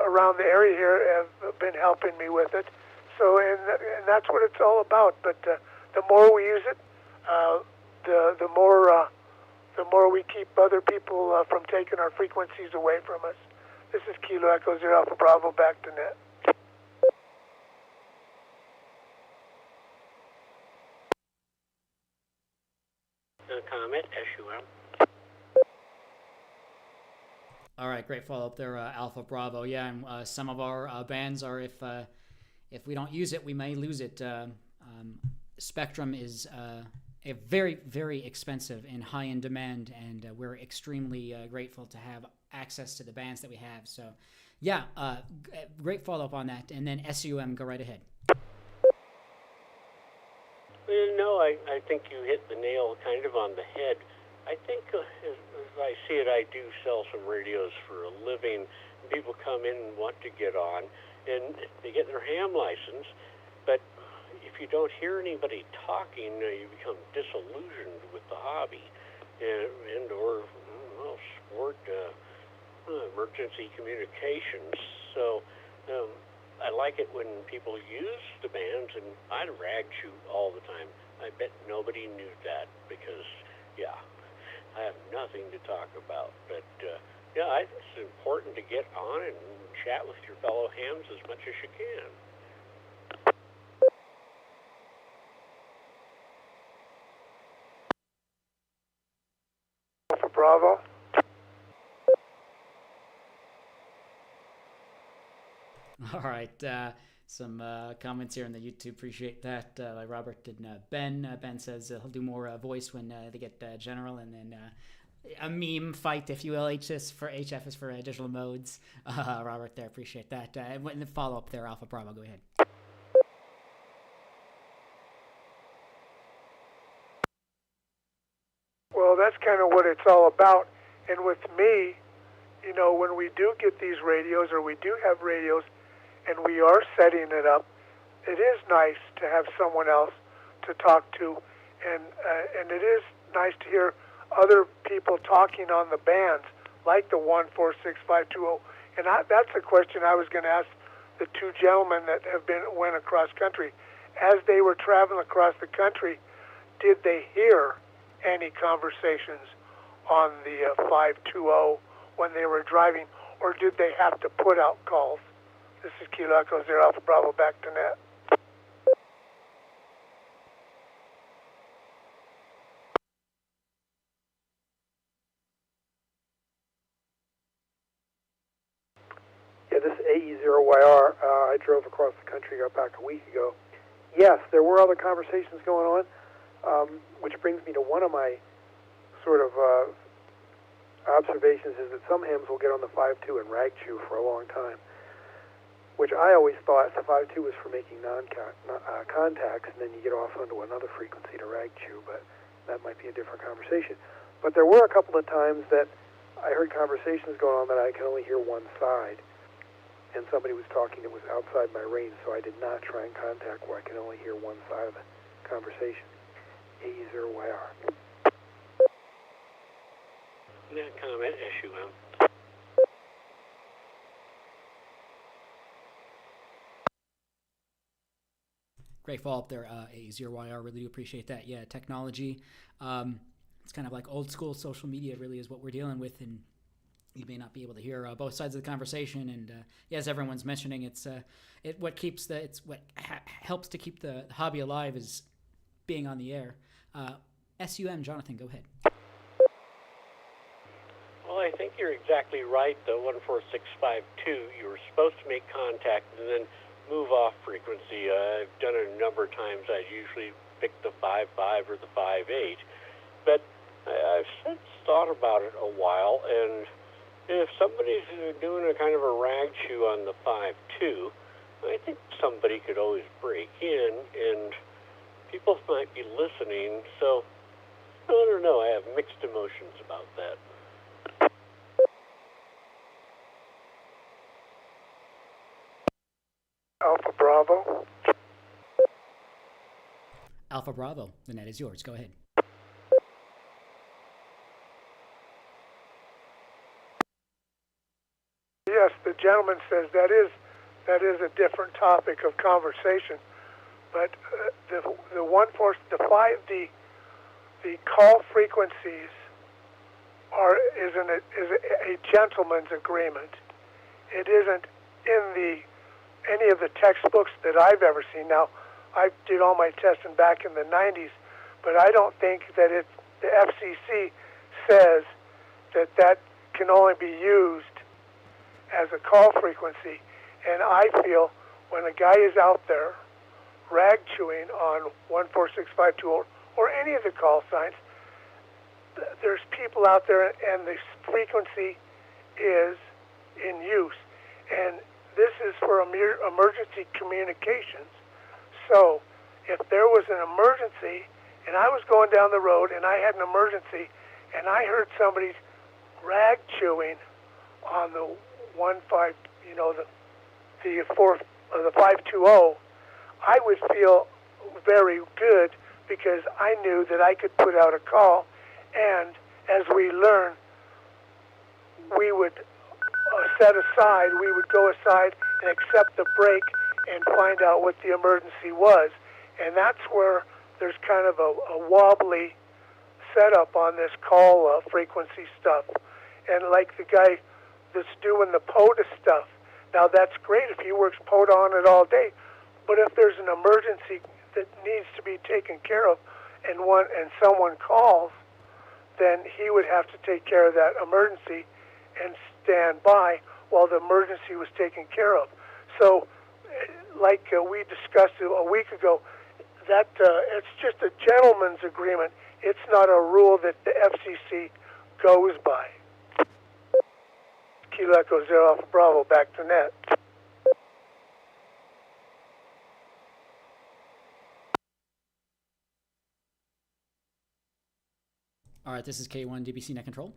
around the area here have been helping me with it. So, and that's what it's all about. But the more we use it, the more we keep other people from taking our frequencies away from us. This is Kilo Echo Zero Alpha Bravo, back to net. Comment, SUM. All right, great follow-up there, Alpha Bravo. Yeah, and some of our bands are, if we don't use it, we may lose it. Spectrum is a very, very expensive and high in demand, and we're extremely grateful to have access to the bands that we have. So, yeah, great follow-up on that. And then SUM, go right ahead. No, I think you hit the nail kind of on the head. I think, as I see it, I do sell some radios for a living. People come in and want to get on, and they get their ham license, but if you don't hear anybody talking, you become disillusioned with the hobby, and or sport, emergency communications. So I like it when people use the bands, and I rag shoot all the time. I bet nobody knew that because, yeah, I have nothing to talk about. But, yeah, I think it's important to get on and chat with your fellow hams as much as you can. Alpha Bravo. All right. Some comments here on the YouTube. Appreciate that. By Robert and Ben. Ben says he'll do more voice when they get general, and then a meme fight, if you will. HF is for digital modes. Robert there. Appreciate that. And the follow up there, Alpha Bravo. Go ahead. Well, that's kind of what it's all about. And with me, you know, when we do get these radios, or we do have radios, and we are setting it up, it is nice to have someone else to talk to, and it is nice to hear other people talking on the bands, like the 146520. And that's a question I was going to ask the two gentlemen that went across country. As they were traveling across the country, did they hear any conversations on the 520 when they were driving, or did they have to put out calls? This is Kilo Echo 0 Alpha Bravo, back to net. Yeah, this AE0YR, I drove across the country back a week ago. Yes, there were other conversations going on, which brings me to one of my sort of observations is that some hams will get on the 5.2 and rag chew for a long time, which I always thought the 5.2 was for making contacts, and then you get off onto another frequency to rag chew, but that might be a different conversation. But there were a couple of times that I heard conversations going on that I could only hear one side, and somebody was talking that was outside my range, so I did not try and contact where I could only hear one side of the conversation. AE0YR. Net comment issue, Great follow up there, A0YR. Really do appreciate that. Yeah, technology. It's kind of like old school social media, really, is what we're dealing with, and you may not be able to hear both sides of the conversation. And as everyone's mentioning, it's what helps to keep the hobby alive is being on the air. SUM, Jonathan, go ahead. Well, I think you're exactly right. The 14652, you were supposed to make contact and then move off frequency. I've done it a number of times. I usually pick the 5.5 or the 5.8, but I've since thought about it a while, and if somebody's doing a kind of a rag chew on the 5.2, I think somebody could always break in, and people might be listening, so I don't know. I have mixed emotions about that. Alpha Bravo. Alpha Bravo, the net is yours. Go ahead. Yes, the gentleman says that is a different topic of conversation, but the call frequencies is a gentleman's agreement. It isn't in any of the textbooks that I've ever seen. Now, I did all my testing back in the 90s, but I don't think that the FCC says that can only be used as a call frequency. And I feel when a guy is out there rag chewing on 146520 or any of the call signs, there's people out there and the frequency is in use. And this is for emergency communications. So if there was an emergency and I was going down the road and I had an emergency and I heard somebody rag chewing on the 15, the 520, I would feel very good because I knew that I could put out a call, and as we learn, we would we would go aside and accept the break and find out what the emergency was. And that's where there's kind of a wobbly setup on this call frequency stuff. And like the guy that's doing the POTUS stuff, Now, that's great if he works POTA on it all day, but if there's an emergency that needs to be taken care of and someone calls, then he would have to take care of that emergency and stand by while the emergency was taken care of. So, like we discussed a week ago, that it's just a gentleman's agreement. It's not a rule that the FCC goes by. Kilo Echo Zero Alpha Bravo, back to net. All right, this is K1 DBC Net Control.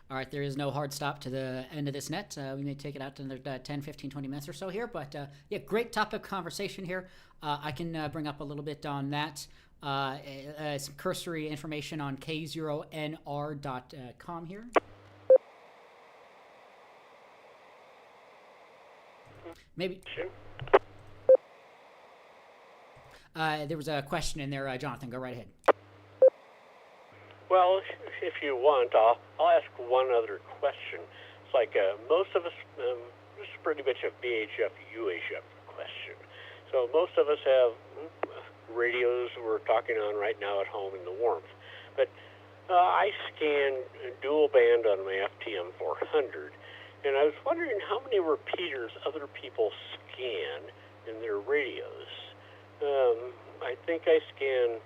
All right, there is no hard stop to the end of this net. We may take it out to another 10, 15, 20 minutes or so here. But yeah, great topic conversation here. I can bring up a little bit on that. Some cursory information on k0nr.com here. Maybe. There was a question in there, Jonathan. Go right ahead. Well, if you want, I'll ask one other question. It's like most of us, this is pretty much a VHF, UHF question. So most of us have radios we're talking on right now at home in the warmth. But I scan dual band on my FTM 400, and I was wondering how many repeaters other people scan in their radios. I think I scan,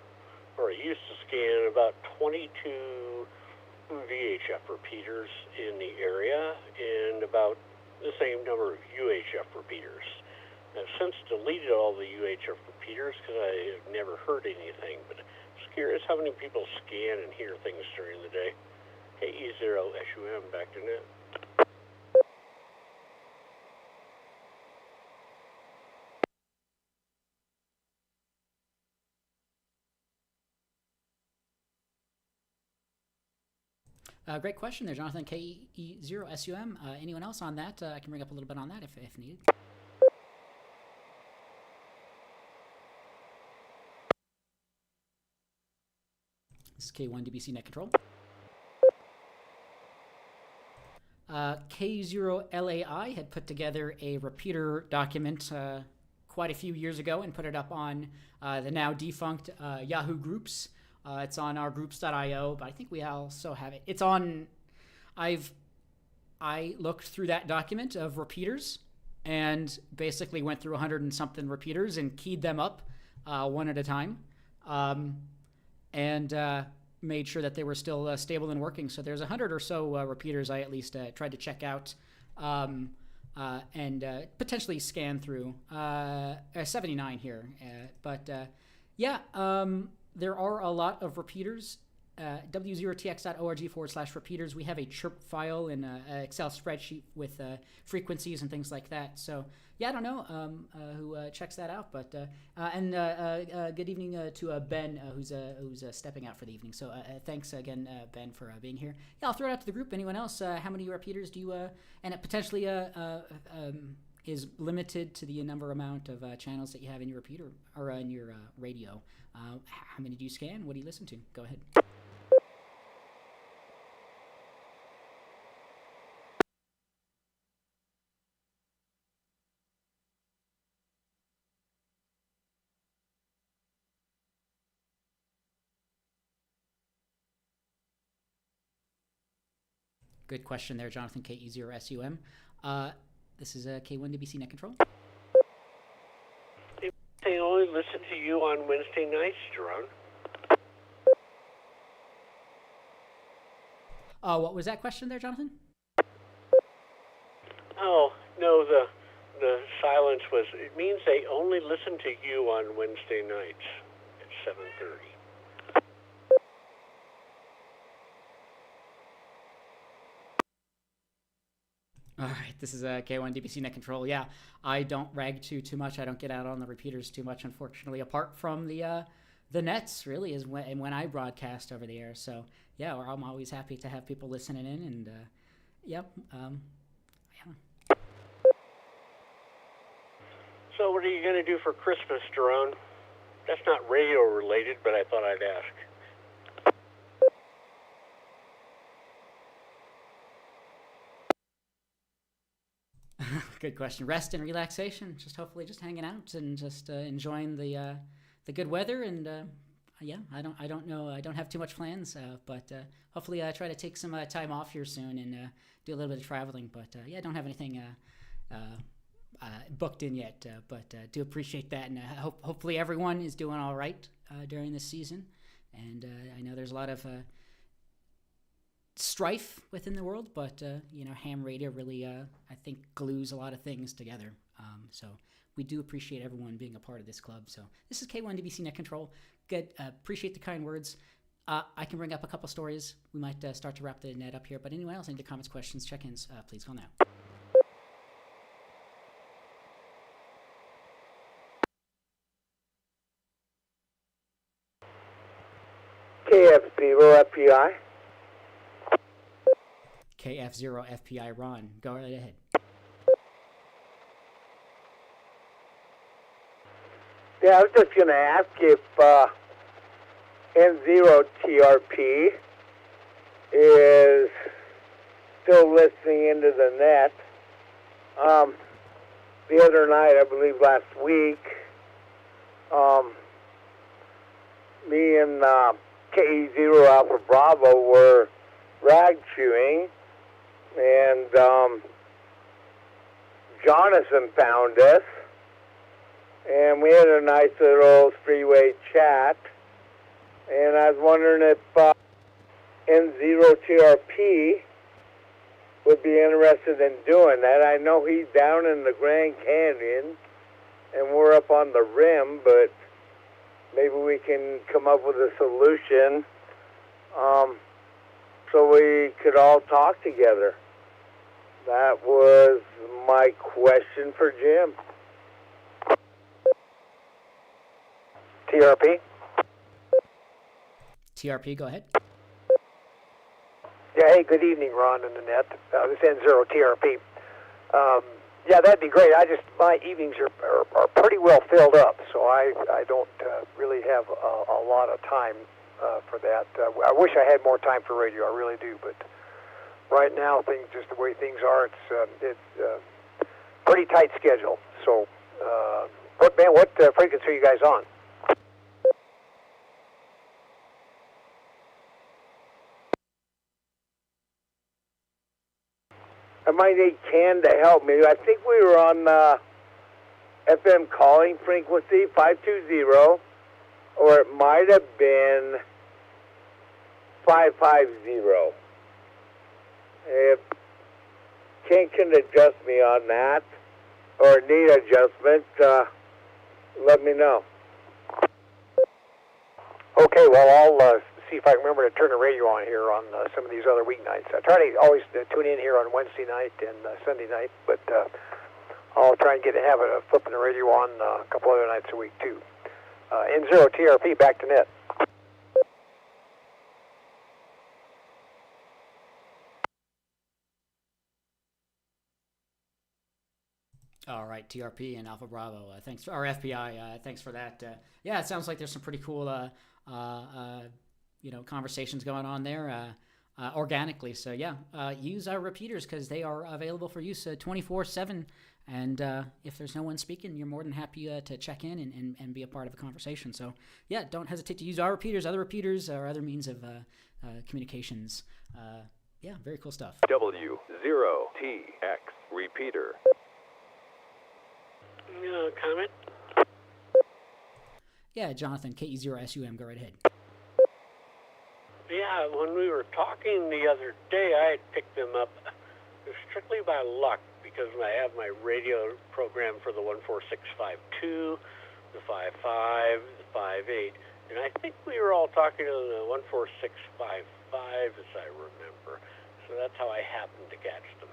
or I used to scan, about 22 VHF repeaters in the area and about the same number of UHF repeaters. I've since deleted all the UHF repeaters because I have never heard anything, but I'm just curious how many people scan and hear things during the day. KE0SUM, back to net. Great question there, Jonathan. KE0SUM. Anyone else on that? I can bring up a little bit on that if needed. This is K1 DBC Net Control. K0LAI had put together a repeater document quite a few years ago and put it up on the now defunct Yahoo groups. It's on our groups.io, but I think we also have it. It's on. I looked through that document of repeaters and basically went through 100 and something repeaters and keyed them up one at a time, and made sure that they were still stable and working. So there's 100 or so repeaters I at least tried to check out and potentially scan through. 79 here, but yeah. There are a lot of repeaters. w0tx.org/repeaters. We have a chirp file in an Excel spreadsheet with frequencies and things like that. So yeah, I don't know who checks that out, but and good evening to Ben who's stepping out for the evening. So thanks again, Ben, for being here. Yeah, I'll throw it out to the group. Anyone else? How many repeaters do you? And it potentially is limited to the amount of channels that you have in your repeater or in your radio. How many do you scan? What do you listen to? Go ahead. Good question there, Jonathan, KE0SUM. This is K1 DBC Net Control. They only listen to you on Wednesday nights, Jerome. What was that question there, Jonathan? Oh, no, the silence was, it means they only listen to you on Wednesday nights at 7:30. All right, this is K1 DBC Net Control. Yeah, I don't rag too much. I don't get out on the repeaters too much, unfortunately, apart from the nets, really, is when I broadcast over the air. So, yeah, I'm always happy to have people listening in, and, yep, yeah. So what are you going to do for Christmas, Jerome? That's not radio related, but I thought I'd ask. Good question. Rest and relaxation. Just hopefully just hanging out and just enjoying the good weather. And yeah, I don't know. I don't have too much plans, but hopefully I try to take some time off here soon and do a little bit of traveling. But yeah, I don't have anything booked in yet. But do appreciate that, and hopefully everyone is doing all right during this season. And I know there's a lot of strife within the world, but ham radio really I think glues a lot of things together. So we do appreciate everyone being a part of this club. So this is K1DBC Net Control. Good. Appreciate the kind words. I can bring up a couple stories. We might start to wrap the net up here. But anyone else, any comments, questions, check-ins, please call now. KF0 FPI. KF0 FPI Ron. Go right ahead. Yeah, I was just going to ask if N0 TRP is still listening into the net. The other night, I believe last week, me and KE0 Alpha Bravo were rag chewing, and Jonathan found us, and we had a nice little three-way chat, and I was wondering if N0 TRP would be interested in doing that. I know he's down in the Grand Canyon, and we're up on the rim, but maybe we can come up with a solution so we could all talk together. That was my question for Jim. TRP? TRP, go ahead. Yeah, hey, good evening, Ron and Annette. This is N0 TRP. Yeah, that'd be great. My evenings are pretty well filled up, so I don't really have a lot of time for that. I wish I had more time for radio, I really do, but right now, just the way things are, it's pretty tight schedule. So, what frequency are you guys on? I might need Ken to help me. I think we were on FM calling frequency 520, or it might have been 550. If Ken can adjust me on that, or need adjustment, let me know. Okay, well, I'll see if I can remember to turn the radio on here on some of these other weeknights. I try to always tune in here on Wednesday night and Sunday night, but I'll try and get a habit of flipping the radio on a couple other nights a week, too. N0 TRP, back to net. All right, TRP and Alpha Bravo. Thanks, or FBI. Thanks for that. Yeah, it sounds like there's some pretty cool, conversations going on there organically. So yeah, use our repeaters because they are available for use 24/7. And if there's no one speaking, you're more than happy to check in and be a part of a conversation. So yeah, don't hesitate to use our repeaters, or other means of communications. Yeah, very cool stuff. W0TX repeater. Comment? Yeah, Jonathan, KE0SUM, go right ahead. Yeah, when we were talking the other day, I had picked them up strictly by luck because I have my radio program for the 14652, the 55, the 58, and I think we were all talking on the 14655, as I remember. So that's how I happened to catch them.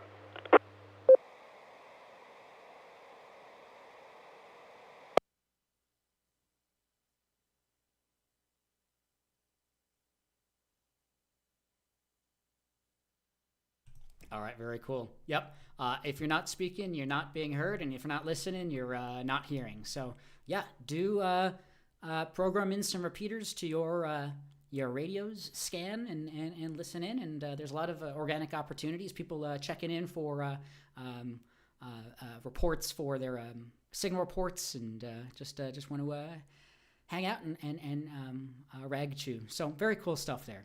All right, very cool. Yep. If you're not speaking, you're not being heard, and if you're not listening, you're not hearing. So yeah, do program in some repeaters to your radios, scan and listen in, and there's a lot of organic opportunities. People checking in for reports for their signal reports, and just want to hang out and rag chew. So very cool stuff there.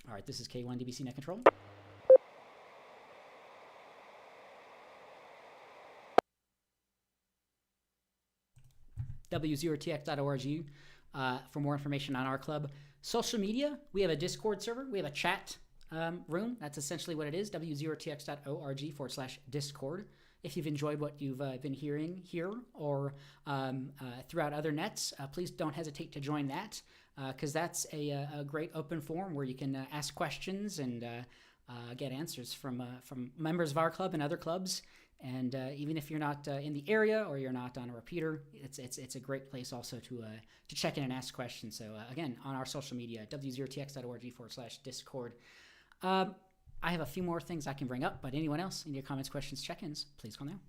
All right, this is K1 DBC Net Control. W0tx.org for more information on our club. Social media, we have a Discord server. We have a chat room. That's essentially what it is, w0tx.org/Discord. If you've enjoyed what you've been hearing here or throughout other nets, please don't hesitate to join that, because that's a great open forum where you can ask questions and get answers from members of our club and other clubs. And even if you're not in the area or you're not on a repeater, it's a great place also to check in and ask questions. So again, on our social media, w0tx.org/Discord. I have a few more things I can bring up, but anyone else, any comments, questions, check-ins, please call now.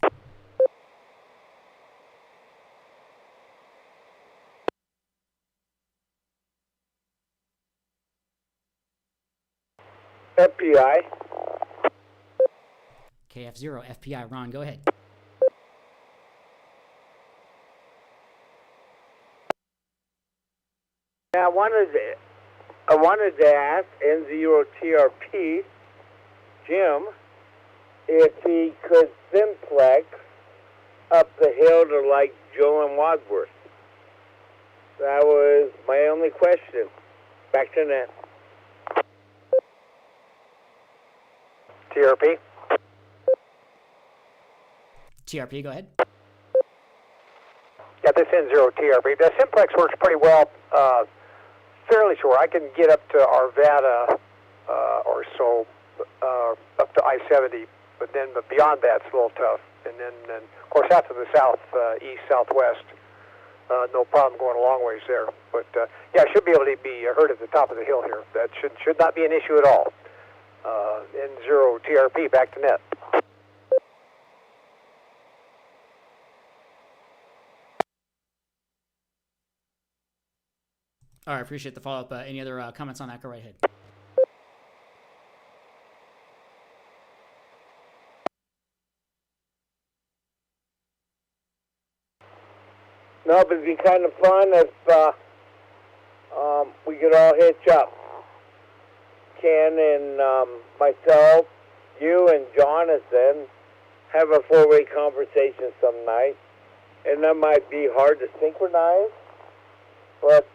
FPI. KF0, FPI, Ron, go ahead. Yeah, I wanted to ask N0TRP, Jim, if he could simplex up the hill to like Joe and Wadsworth. That was my only question. Back to net. TRP. TRP, go ahead. Yeah, this N0TRP. The simplex works pretty well. Fairly sure. I can get up to Arvada or so, up to I-70, but beyond that, it's a little tough. And then of course, out to the south, east, southwest, no problem going a long ways there. But yeah, I should be able to be heard at the top of the hill here. That should not be an issue at all. N0TRP, back to net. All right, appreciate the follow-up. Any other comments on that? Go right ahead. No, but it'd be kind of fun if we could all hitch up. Ken and myself, you and Jonathan, have a four-way conversation some night. And that might be hard to synchronize, but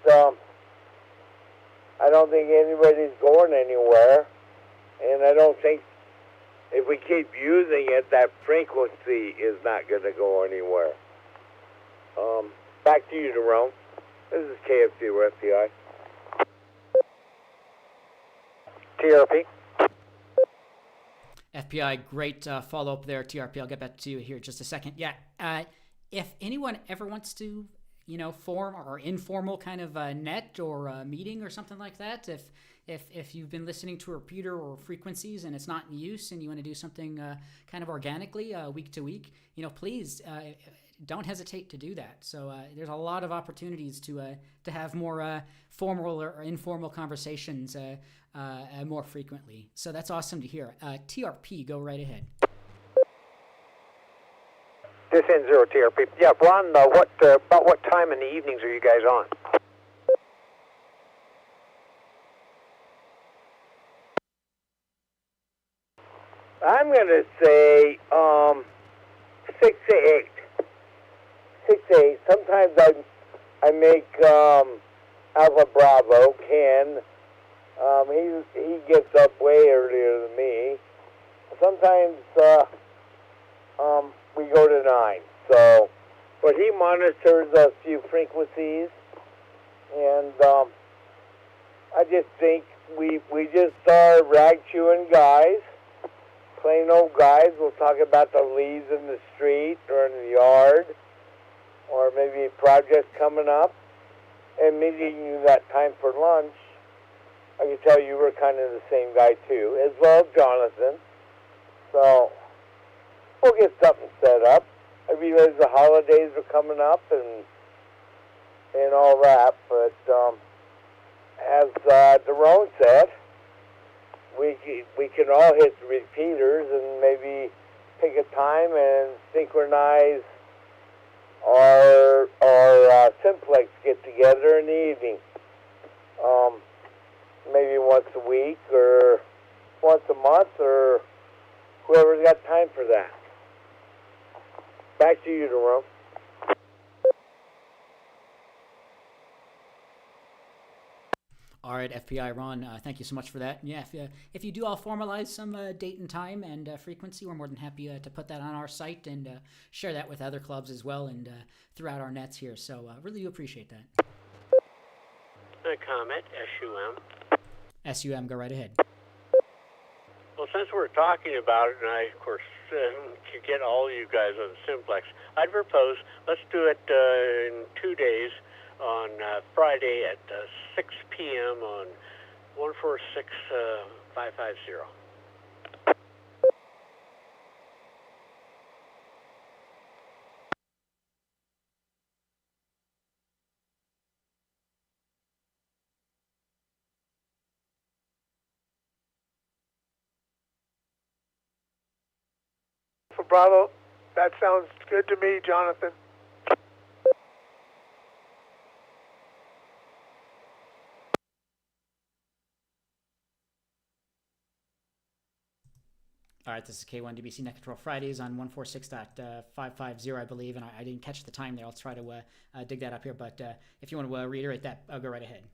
I don't think anybody's going anywhere. And I don't think if we keep using it, that frequency is not going to go anywhere. Back to you, Jerome. This is KFC with FBI. TRP. FPI, great follow-up there, TRP. I'll get back to you here in just a second. Yeah, if anyone ever wants to, form or informal kind of net or meeting or something like that, if you've been listening to a repeater or frequencies and it's not in use and you want to do something kind of organically week to week, please don't hesitate to do that. So there's a lot of opportunities to have more formal or informal conversations more frequently. So that's awesome to hear. TRP, go right ahead. This N0TRP. Yeah, Ron, about what time in the evenings are you guys on? I'm going to say 6 to 8. 6 to 8. Sometimes I make Alpha Bravo, Ken. He gets up way earlier than me. Sometimes we go to 9. So, but he monitors a few frequencies, and I just think we just are rag chewing guys, plain old guys. We'll talk about the leaves in the street or in the yard, or maybe a project coming up, and meeting you that time for lunch. I can tell you were kind of the same guy too, as well as Jonathan. So we'll get something set up. I realize the holidays are coming up and all that, but as Daron said, we can all hit the repeaters and maybe pick a time and synchronize our simplex get together in the evening. Maybe once a week or once a month, or whoever's got time for that. Back to you, Jerome. All right, FPI Ron, thank you so much for that. Yeah, if you do all formalize some date and time and frequency, we're more than happy to put that on our site and share that with other clubs as well and throughout our nets here. So really do appreciate that. A comment, SUM. SUM, go right ahead. Well, since we're talking about it, and I, of course, can get all you guys on Simplex, I'd propose let's do it in 2 days on Friday at 6 p.m. on 146550. For Bravo, that sounds good to me, Jonathan. All right, this is K1DBC Net Control Fridays on 146.550, I believe, and I didn't catch the time there. I'll try to dig that up here, but if you want to reiterate that, I'll go right ahead.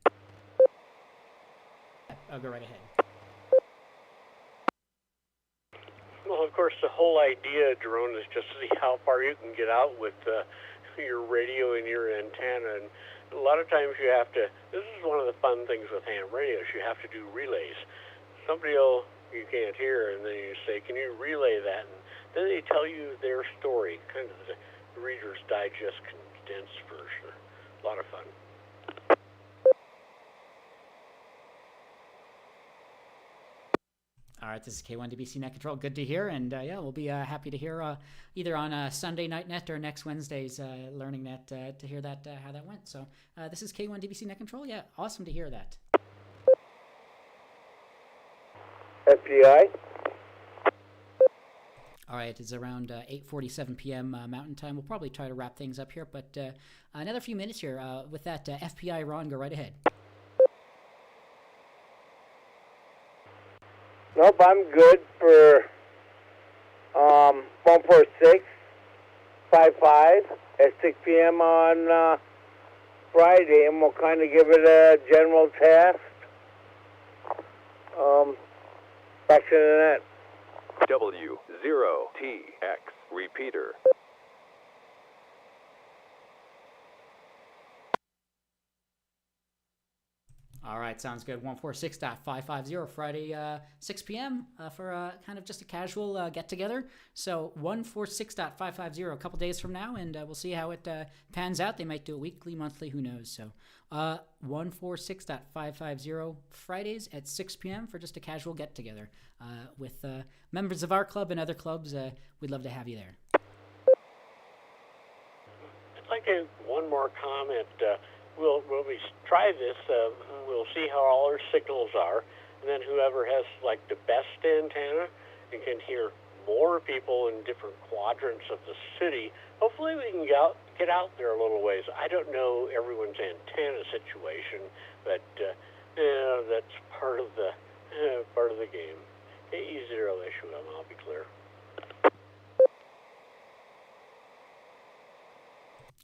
Well, of course, the whole idea, Jerome, is just to see how far you can get out with your radio and your antenna. And a lot of times you have to, this is one of the fun things with ham radios, you have to do relays. Somebody you can't hear, and then you say, can you relay that? And then they tell you their story, kind of the Reader's Digest condensed version. A lot of fun. All right, this is K1DBC Net Control. Good to hear, and yeah, we'll be happy to hear either on Sunday Night Net or next Wednesday's Learning Net to hear that how that went. So this is K1DBC Net Control. Yeah, awesome to hear that. FBI. All right, it's around 8:47 p.m. Mountain Time. We'll probably try to wrap things up here, but another few minutes here with that FPI Ron. Go right ahead. Nope, I'm good for 14655 at 6 p.m. on Friday, and we'll kind of give it a general test. Back to the net. W0TX repeater. All right, sounds good. 146.550 Friday, 6 p.m. For kind of just a casual get-together. So 146.550 a couple days from now, and we'll see how it pans out. They might do it weekly, monthly, who knows. So 146.550 Fridays at 6 p.m. for just a casual get-together with members of our club and other clubs. We'd love to have you there. I'd like to one more comment. We'll try this. We'll see how all our signals are, and then whoever has like the best antenna and can hear more people in different quadrants of the city. Hopefully, we can get out there a little ways. I don't know everyone's antenna situation, but that's part of the game. KE0SUM, I'll be clear.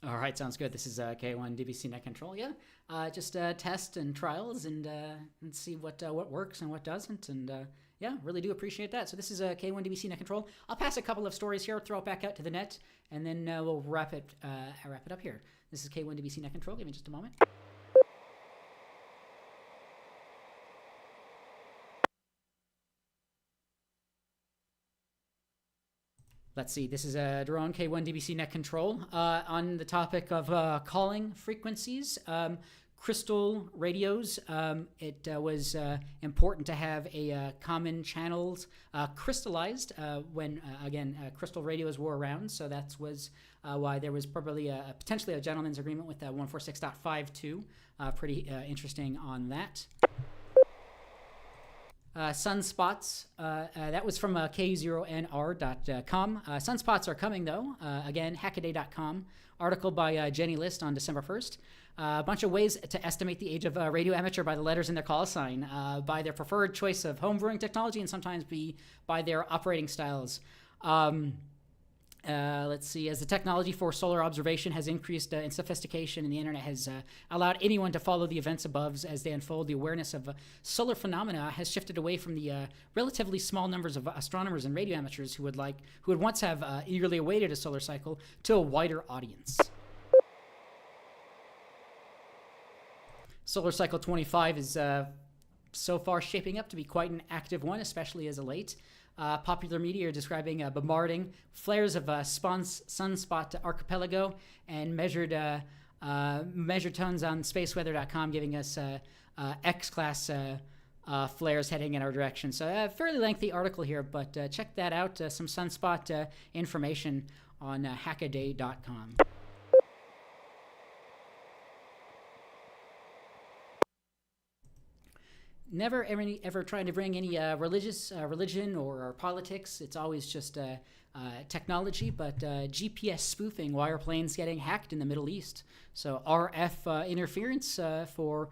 All right, sounds good. This is K1DBC Net Control. Yeah, just test and trials and see what works and what doesn't. And yeah, really do appreciate that. So this is K1DBC Net Control. I'll pass a couple of stories here, throw it back out to the net, and then we'll wrap it up here. This is K1DBC Net Control. Give me just a moment. Let's see, this is Daron, K1DBC Net Control. On the topic of calling frequencies, crystal radios, it was important to have a common channels crystallized when, again, crystal radios were around. So that was why there was probably potentially a gentleman's agreement with 146.52. Pretty interesting on that. Sunspots, that was from ku0nr.com. Sunspots are coming, though. Again, hackaday.com. Article by Jenny List on December 1st. A bunch of ways to estimate the age of a radio amateur by the letters in their call sign, by their preferred choice of home brewing technology, and sometimes by their operating styles. Let's see. As the technology for solar observation has increased in sophistication, and the internet has allowed anyone to follow the events above as they unfold, the awareness of solar phenomena has shifted away from the relatively small numbers of astronomers and radio amateurs who would once have eagerly awaited a solar cycle to a wider audience. Solar Cycle 25 is so far shaping up to be quite an active one, especially as of late. Popular media are describing bombarding flares of sunspot archipelago and measured tons on spaceweather.com, giving us X-class flares heading in our direction. So a fairly lengthy article here, but check that out. Some sunspot information on hackaday.com. Never ever trying to bring any religion or politics. It's always just technology, but GPS spoofing, why are planes getting hacked in the Middle East? So RF interference for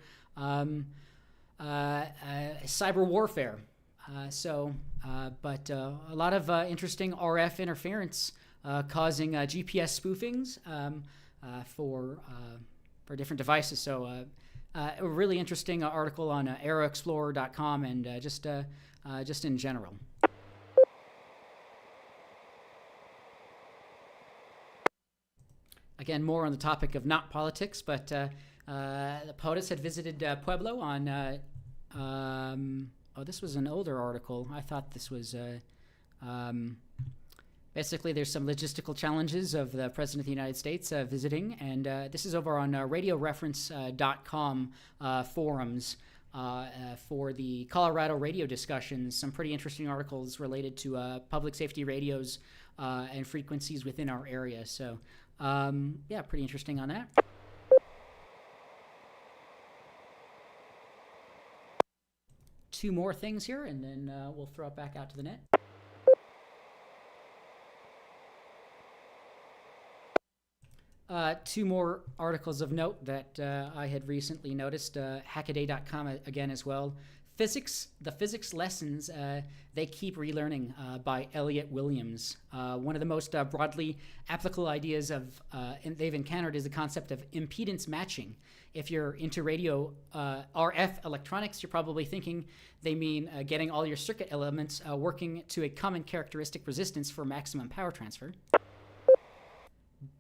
cyber warfare. But a lot of interesting RF interference causing GPS spoofings for different devices. So a really interesting article on aeroexplorer.com and just in general. Again, more on the topic of not politics, but the POTUS had visited Pueblo on. This was an older article. I thought this was. Basically, there's some logistical challenges of the President of the United States visiting, and this is over on radioreference.com forums for the Colorado radio discussions. Some pretty interesting articles related to public safety radios and frequencies within our area. So, pretty interesting on that. Two more things here, and then we'll throw it back out to the net. Two more articles of note that I had recently noticed. Hackaday.com again as well. The physics lessons they keep relearning by Elliot Williams. One of the most broadly applicable ideas they've encountered is the concept of impedance matching. If you're into radio RF electronics, you're probably thinking they mean getting all your circuit elements working to a common characteristic resistance for maximum power transfer.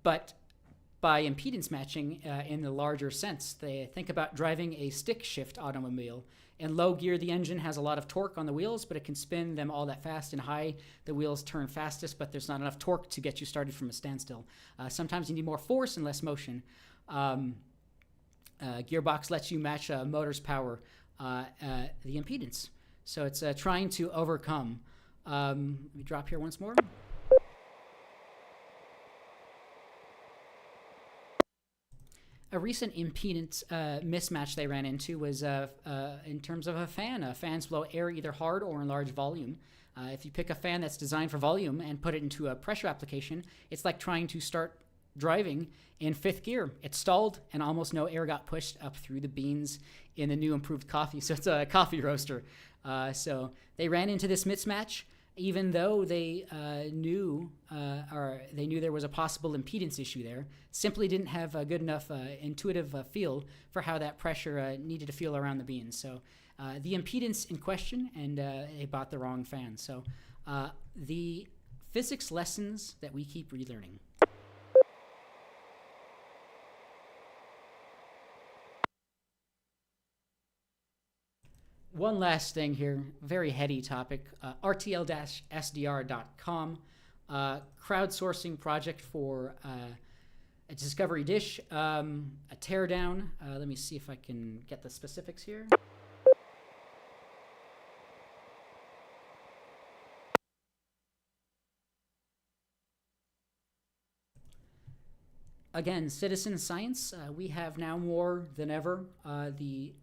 But by impedance matching in the larger sense, they think about driving a stick shift automobile. In low gear, the engine has a lot of torque on the wheels, but it can spin them all that fast. In high, the wheels turn fastest, but there's not enough torque to get you started from a standstill. Sometimes you need more force and less motion. Gearbox lets you match a motor's power, the impedance. So it's trying to overcome. Let me drop here once more. A recent impedance mismatch they ran into was in terms of a fan. Fans blow air either hard or in large volume. If you pick a fan that's designed for volume and put it into a pressure application, it's like trying to start driving in fifth gear. It stalled and almost no air got pushed up through the beans in the new improved coffee. So it's a coffee roaster. So they ran into this mismatch. Even though they knew there was a possible impedance issue there, simply didn't have a good enough intuitive feel for how that pressure needed to feel around the beans. So the impedance in question, and they bought the wrong fan. So the physics lessons that we keep relearning. One last thing here, very heady topic, rtl-sdr.com, crowdsourcing project for a Discovery Dish, a teardown. Let me see if I can get the specifics here. Again, citizen science, we have now more than ever the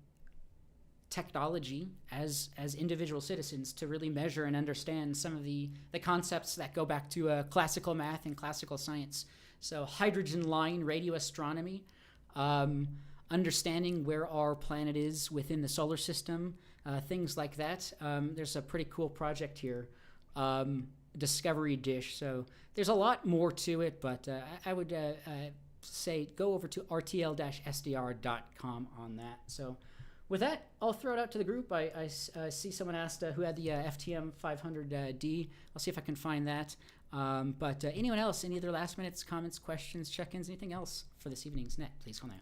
technology as individual citizens to really measure and understand some of the concepts that go back to classical math and classical science. So hydrogen line radio astronomy, understanding where our planet is within the solar system, things like that. There's a pretty cool project here, Discovery Dish. So there's a lot more to it, but I would say go over to rtl-sdr.com on that. So with that, I'll throw it out to the group. I see someone asked who had the FTM 500D. I'll see if I can find that. But anyone else, any other last minutes, comments, questions, check-ins, anything else for this evening's net, please call now.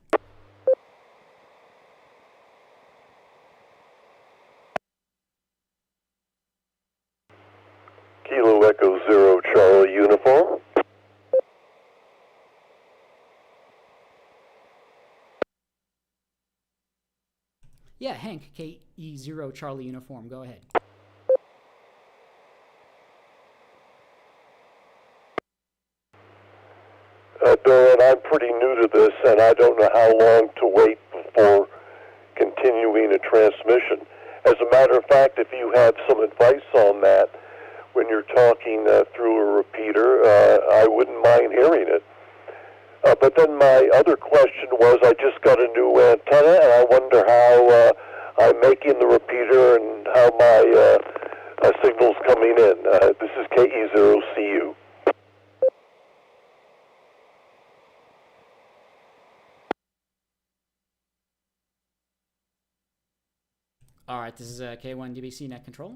Kilo Echo Zero Charlie Uniform. Yeah, Hank, KE0 Charlie Uniform, go ahead. Doran, I'm pretty new to this, and I don't know how long to wait before continuing a transmission. As a matter of fact, if you have some advice on that when you're talking through a repeater, I wouldn't mind hearing it. But then my other question was, I just got a new antenna, and I wonder how I'm making the repeater and how my signal's coming in. This is KE0CU. All right, this is K1 DBC Net Control.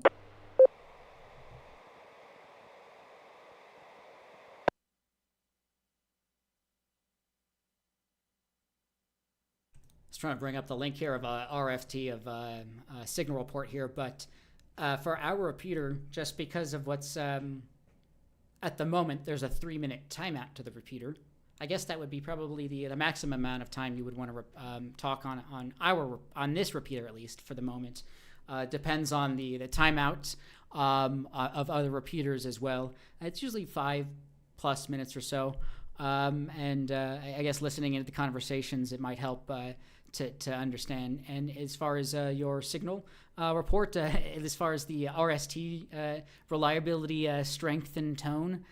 Just trying to bring up the link here of RFT of signal report here, but for our repeater, just because of what's at the moment, there's a 3-minute timeout to the repeater. I guess that would be probably the maximum amount of time you would want to talk on this repeater, at least for the moment. Depends on the timeout of other repeaters as well. It's usually 5+ minutes or so. And I guess listening into the conversations, it might help to understand. And as far as your signal report, as far as the RST reliability, strength, and tone,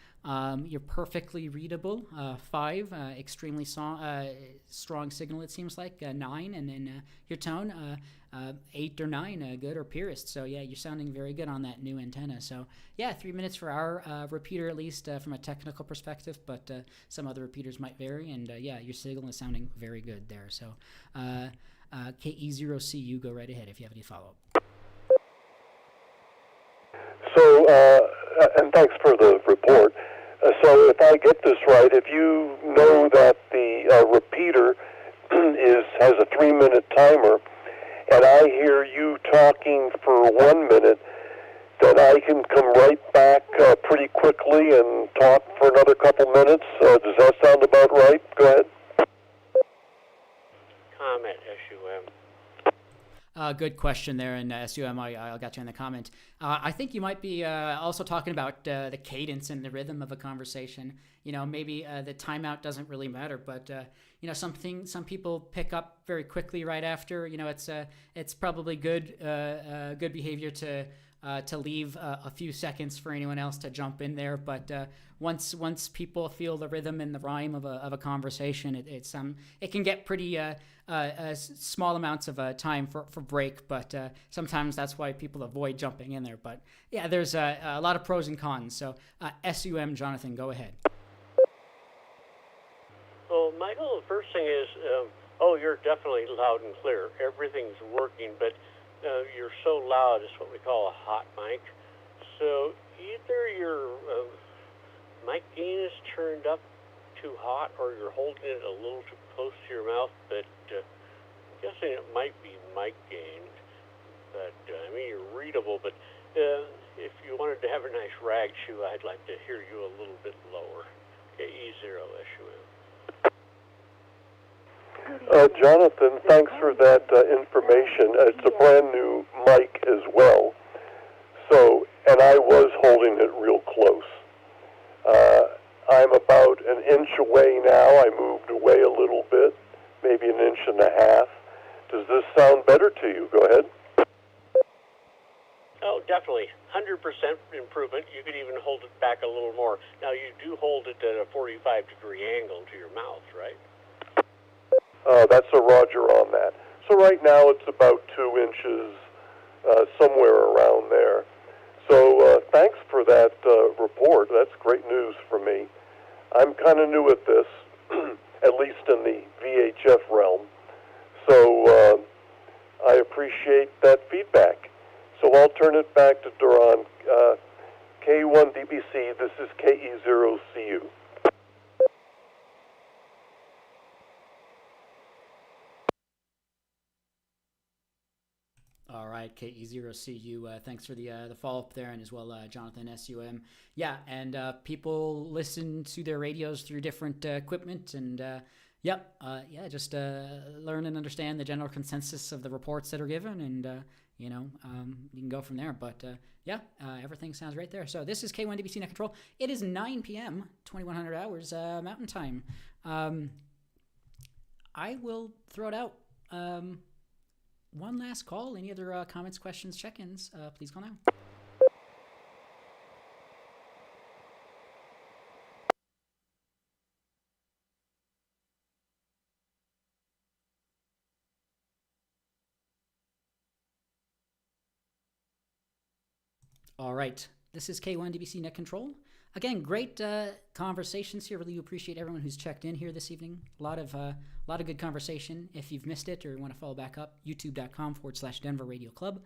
you're perfectly readable. 5, extremely strong signal, it seems like. 9, and then your tone, 8 or 9, good or purest. So yeah, you're sounding very good on that new antenna. So yeah, 3 minutes for our repeater, at least from a technical perspective, but some other repeaters might vary. And yeah, your signal is sounding very good there. So KE0CU, go right ahead if you have any follow-up. So, and thanks for the report. So if I get this right, if you know that the repeater has a 3-minute timer, and I hear you talking for 1 minute, then I can come right back pretty quickly and talk for another couple minutes. Does that sound about right? Go ahead. Comment, SUM. Good question there, and SUM, I got you in the comment. I think you might be also talking about the cadence and the rhythm of a conversation. You know, maybe the timeout doesn't really matter, but you know, some people pick up very quickly right after. You know, it's probably good behavior to leave a few seconds for anyone else to jump in there. But once people feel the rhythm and the rhyme of a conversation, it can get pretty small amounts of time for break. But sometimes that's why people avoid jumping in there. But yeah, there's a lot of pros and cons. So SUM, Jonathan, go ahead. Well, Michael, the first thing is, you're definitely loud and clear. Everything's working, but you're so loud, it's what we call a hot mic. So either your mic gain is turned up too hot, or you're holding it a little too close to your mouth, but I'm guessing it might be mic gain. But, I mean, you're readable, but if you wanted to have a nice rag chew, I'd like to hear you a little bit lower. Okay, E0 SUM. Jonathan, thanks for that information. It's a brand new mic as well. So, and I was holding it real close. I'm about an inch away now. I moved away a little bit, maybe an inch and a half. Does this sound better to you? Go ahead. definitely 100% improvement. You could even hold it back a little more. Now, you do hold it at a 45-degree angle to your mouth, right? That's a Roger on that. So right now it's about 2 inches, somewhere around there. So thanks for that report. That's great news for me. I'm kind of new at this, at least in the VHF realm. So I appreciate that feedback. So I'll turn it back to Duran. K1DBC, this is KE0CU. All right, KE0CU. Thanks for the follow-up there, and as well, Jonathan SUM. Yeah, and people listen to their radios through different equipment, and just learn and understand the general consensus of the reports that are given, and you can go from there. But everything sounds right there. So this is K1DBC Net Control. It is 9 p.m., 2100 hours Mountain Time. I will throw it out. One last call. Any other comments, questions, check-ins? Please call now. All right. This is K1DBC Net Control. Again, great conversations here. Really appreciate everyone who's checked in here this evening. A lot of good conversation. If you've missed it or you want to follow back up, youtube.com/Denver Radio Club.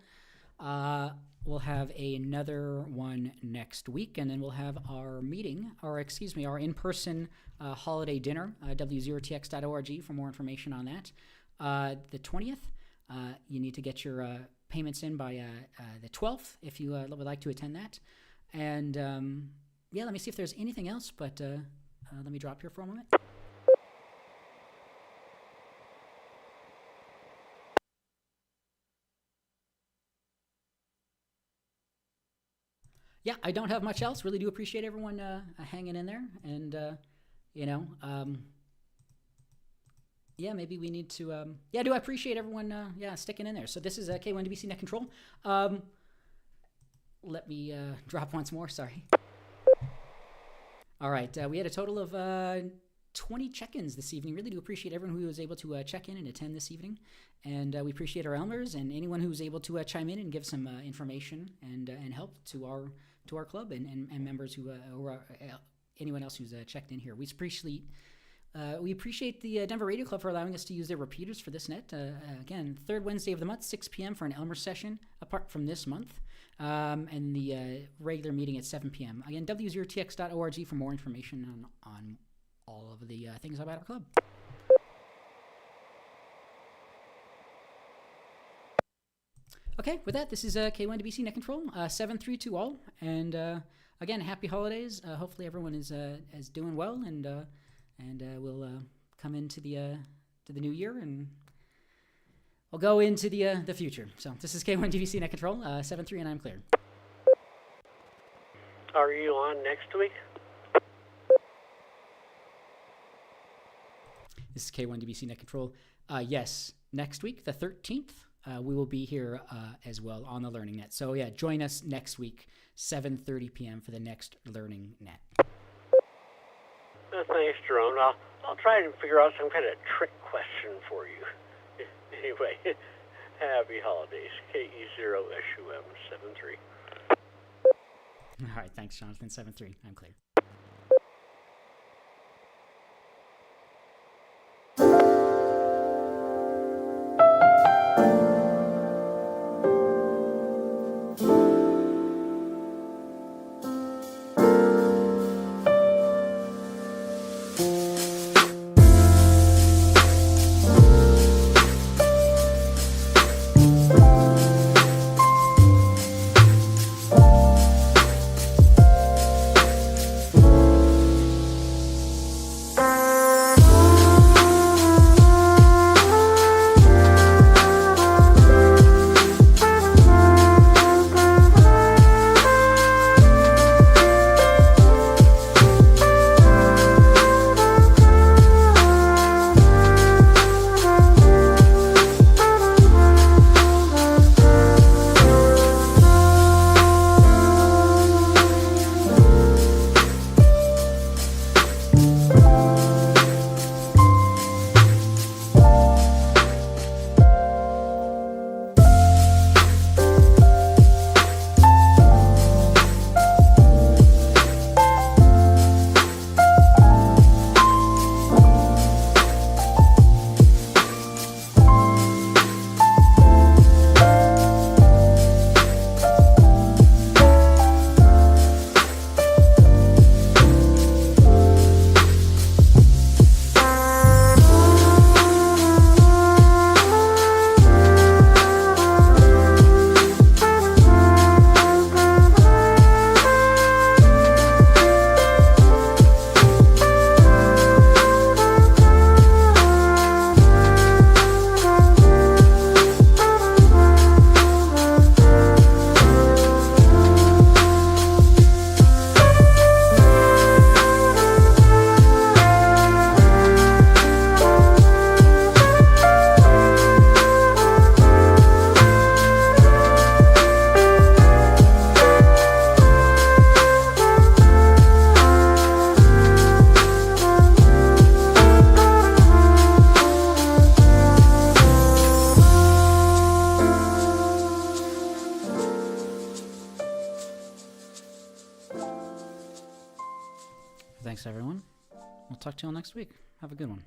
We'll have another one next week, and then we'll have our our in-person holiday dinner, w0tx.org for more information on that. The 20th, you need to get your payments in by the 12th if you would like to attend that. And let me see if there's anything else, but let me drop here for a moment. Yeah, I don't have much else. Really do appreciate everyone hanging in there. And, maybe we need to, do I appreciate everyone, sticking in there. So this is K1DBC Net Control. Let me drop once more. Sorry. All right. We had a total of 20 check-ins this evening. Really do appreciate everyone who was able to check in and attend this evening. And we appreciate our Elmers and anyone who was able to chime in and give some information and help to our club and members who or anyone else who's checked in here. We appreciate the Denver Radio Club for allowing us to use their repeaters for this net. Again, third Wednesday of the month, 6 p.m. for an Elmers session, apart from this month, and the regular meeting at 7 p.m. Again, w0tx.org for more information on all of the things about our club. Okay, with that, this is K1DBC Net Control, 732 all, and again, happy holidays. Hopefully, everyone is doing well, and we'll come into the new year, and we'll go into the future. So this is K1DBC Net Control, 7-3, and I'm clear. Are you on next week? This is K1DBC Net Control. Yes, next week, the 13th, we will be here as well on the Learning Net. So yeah, join us next week, 7:30 p.m. for the next Learning Net. Thanks, Jerome. I'll try to figure out some kind of trick question for you. Anyway, happy holidays. KE0SUM 73. All right, thanks, Jonathan. 7-3. I'm clear. everyone. We'll talk to you all next week. Have a good one.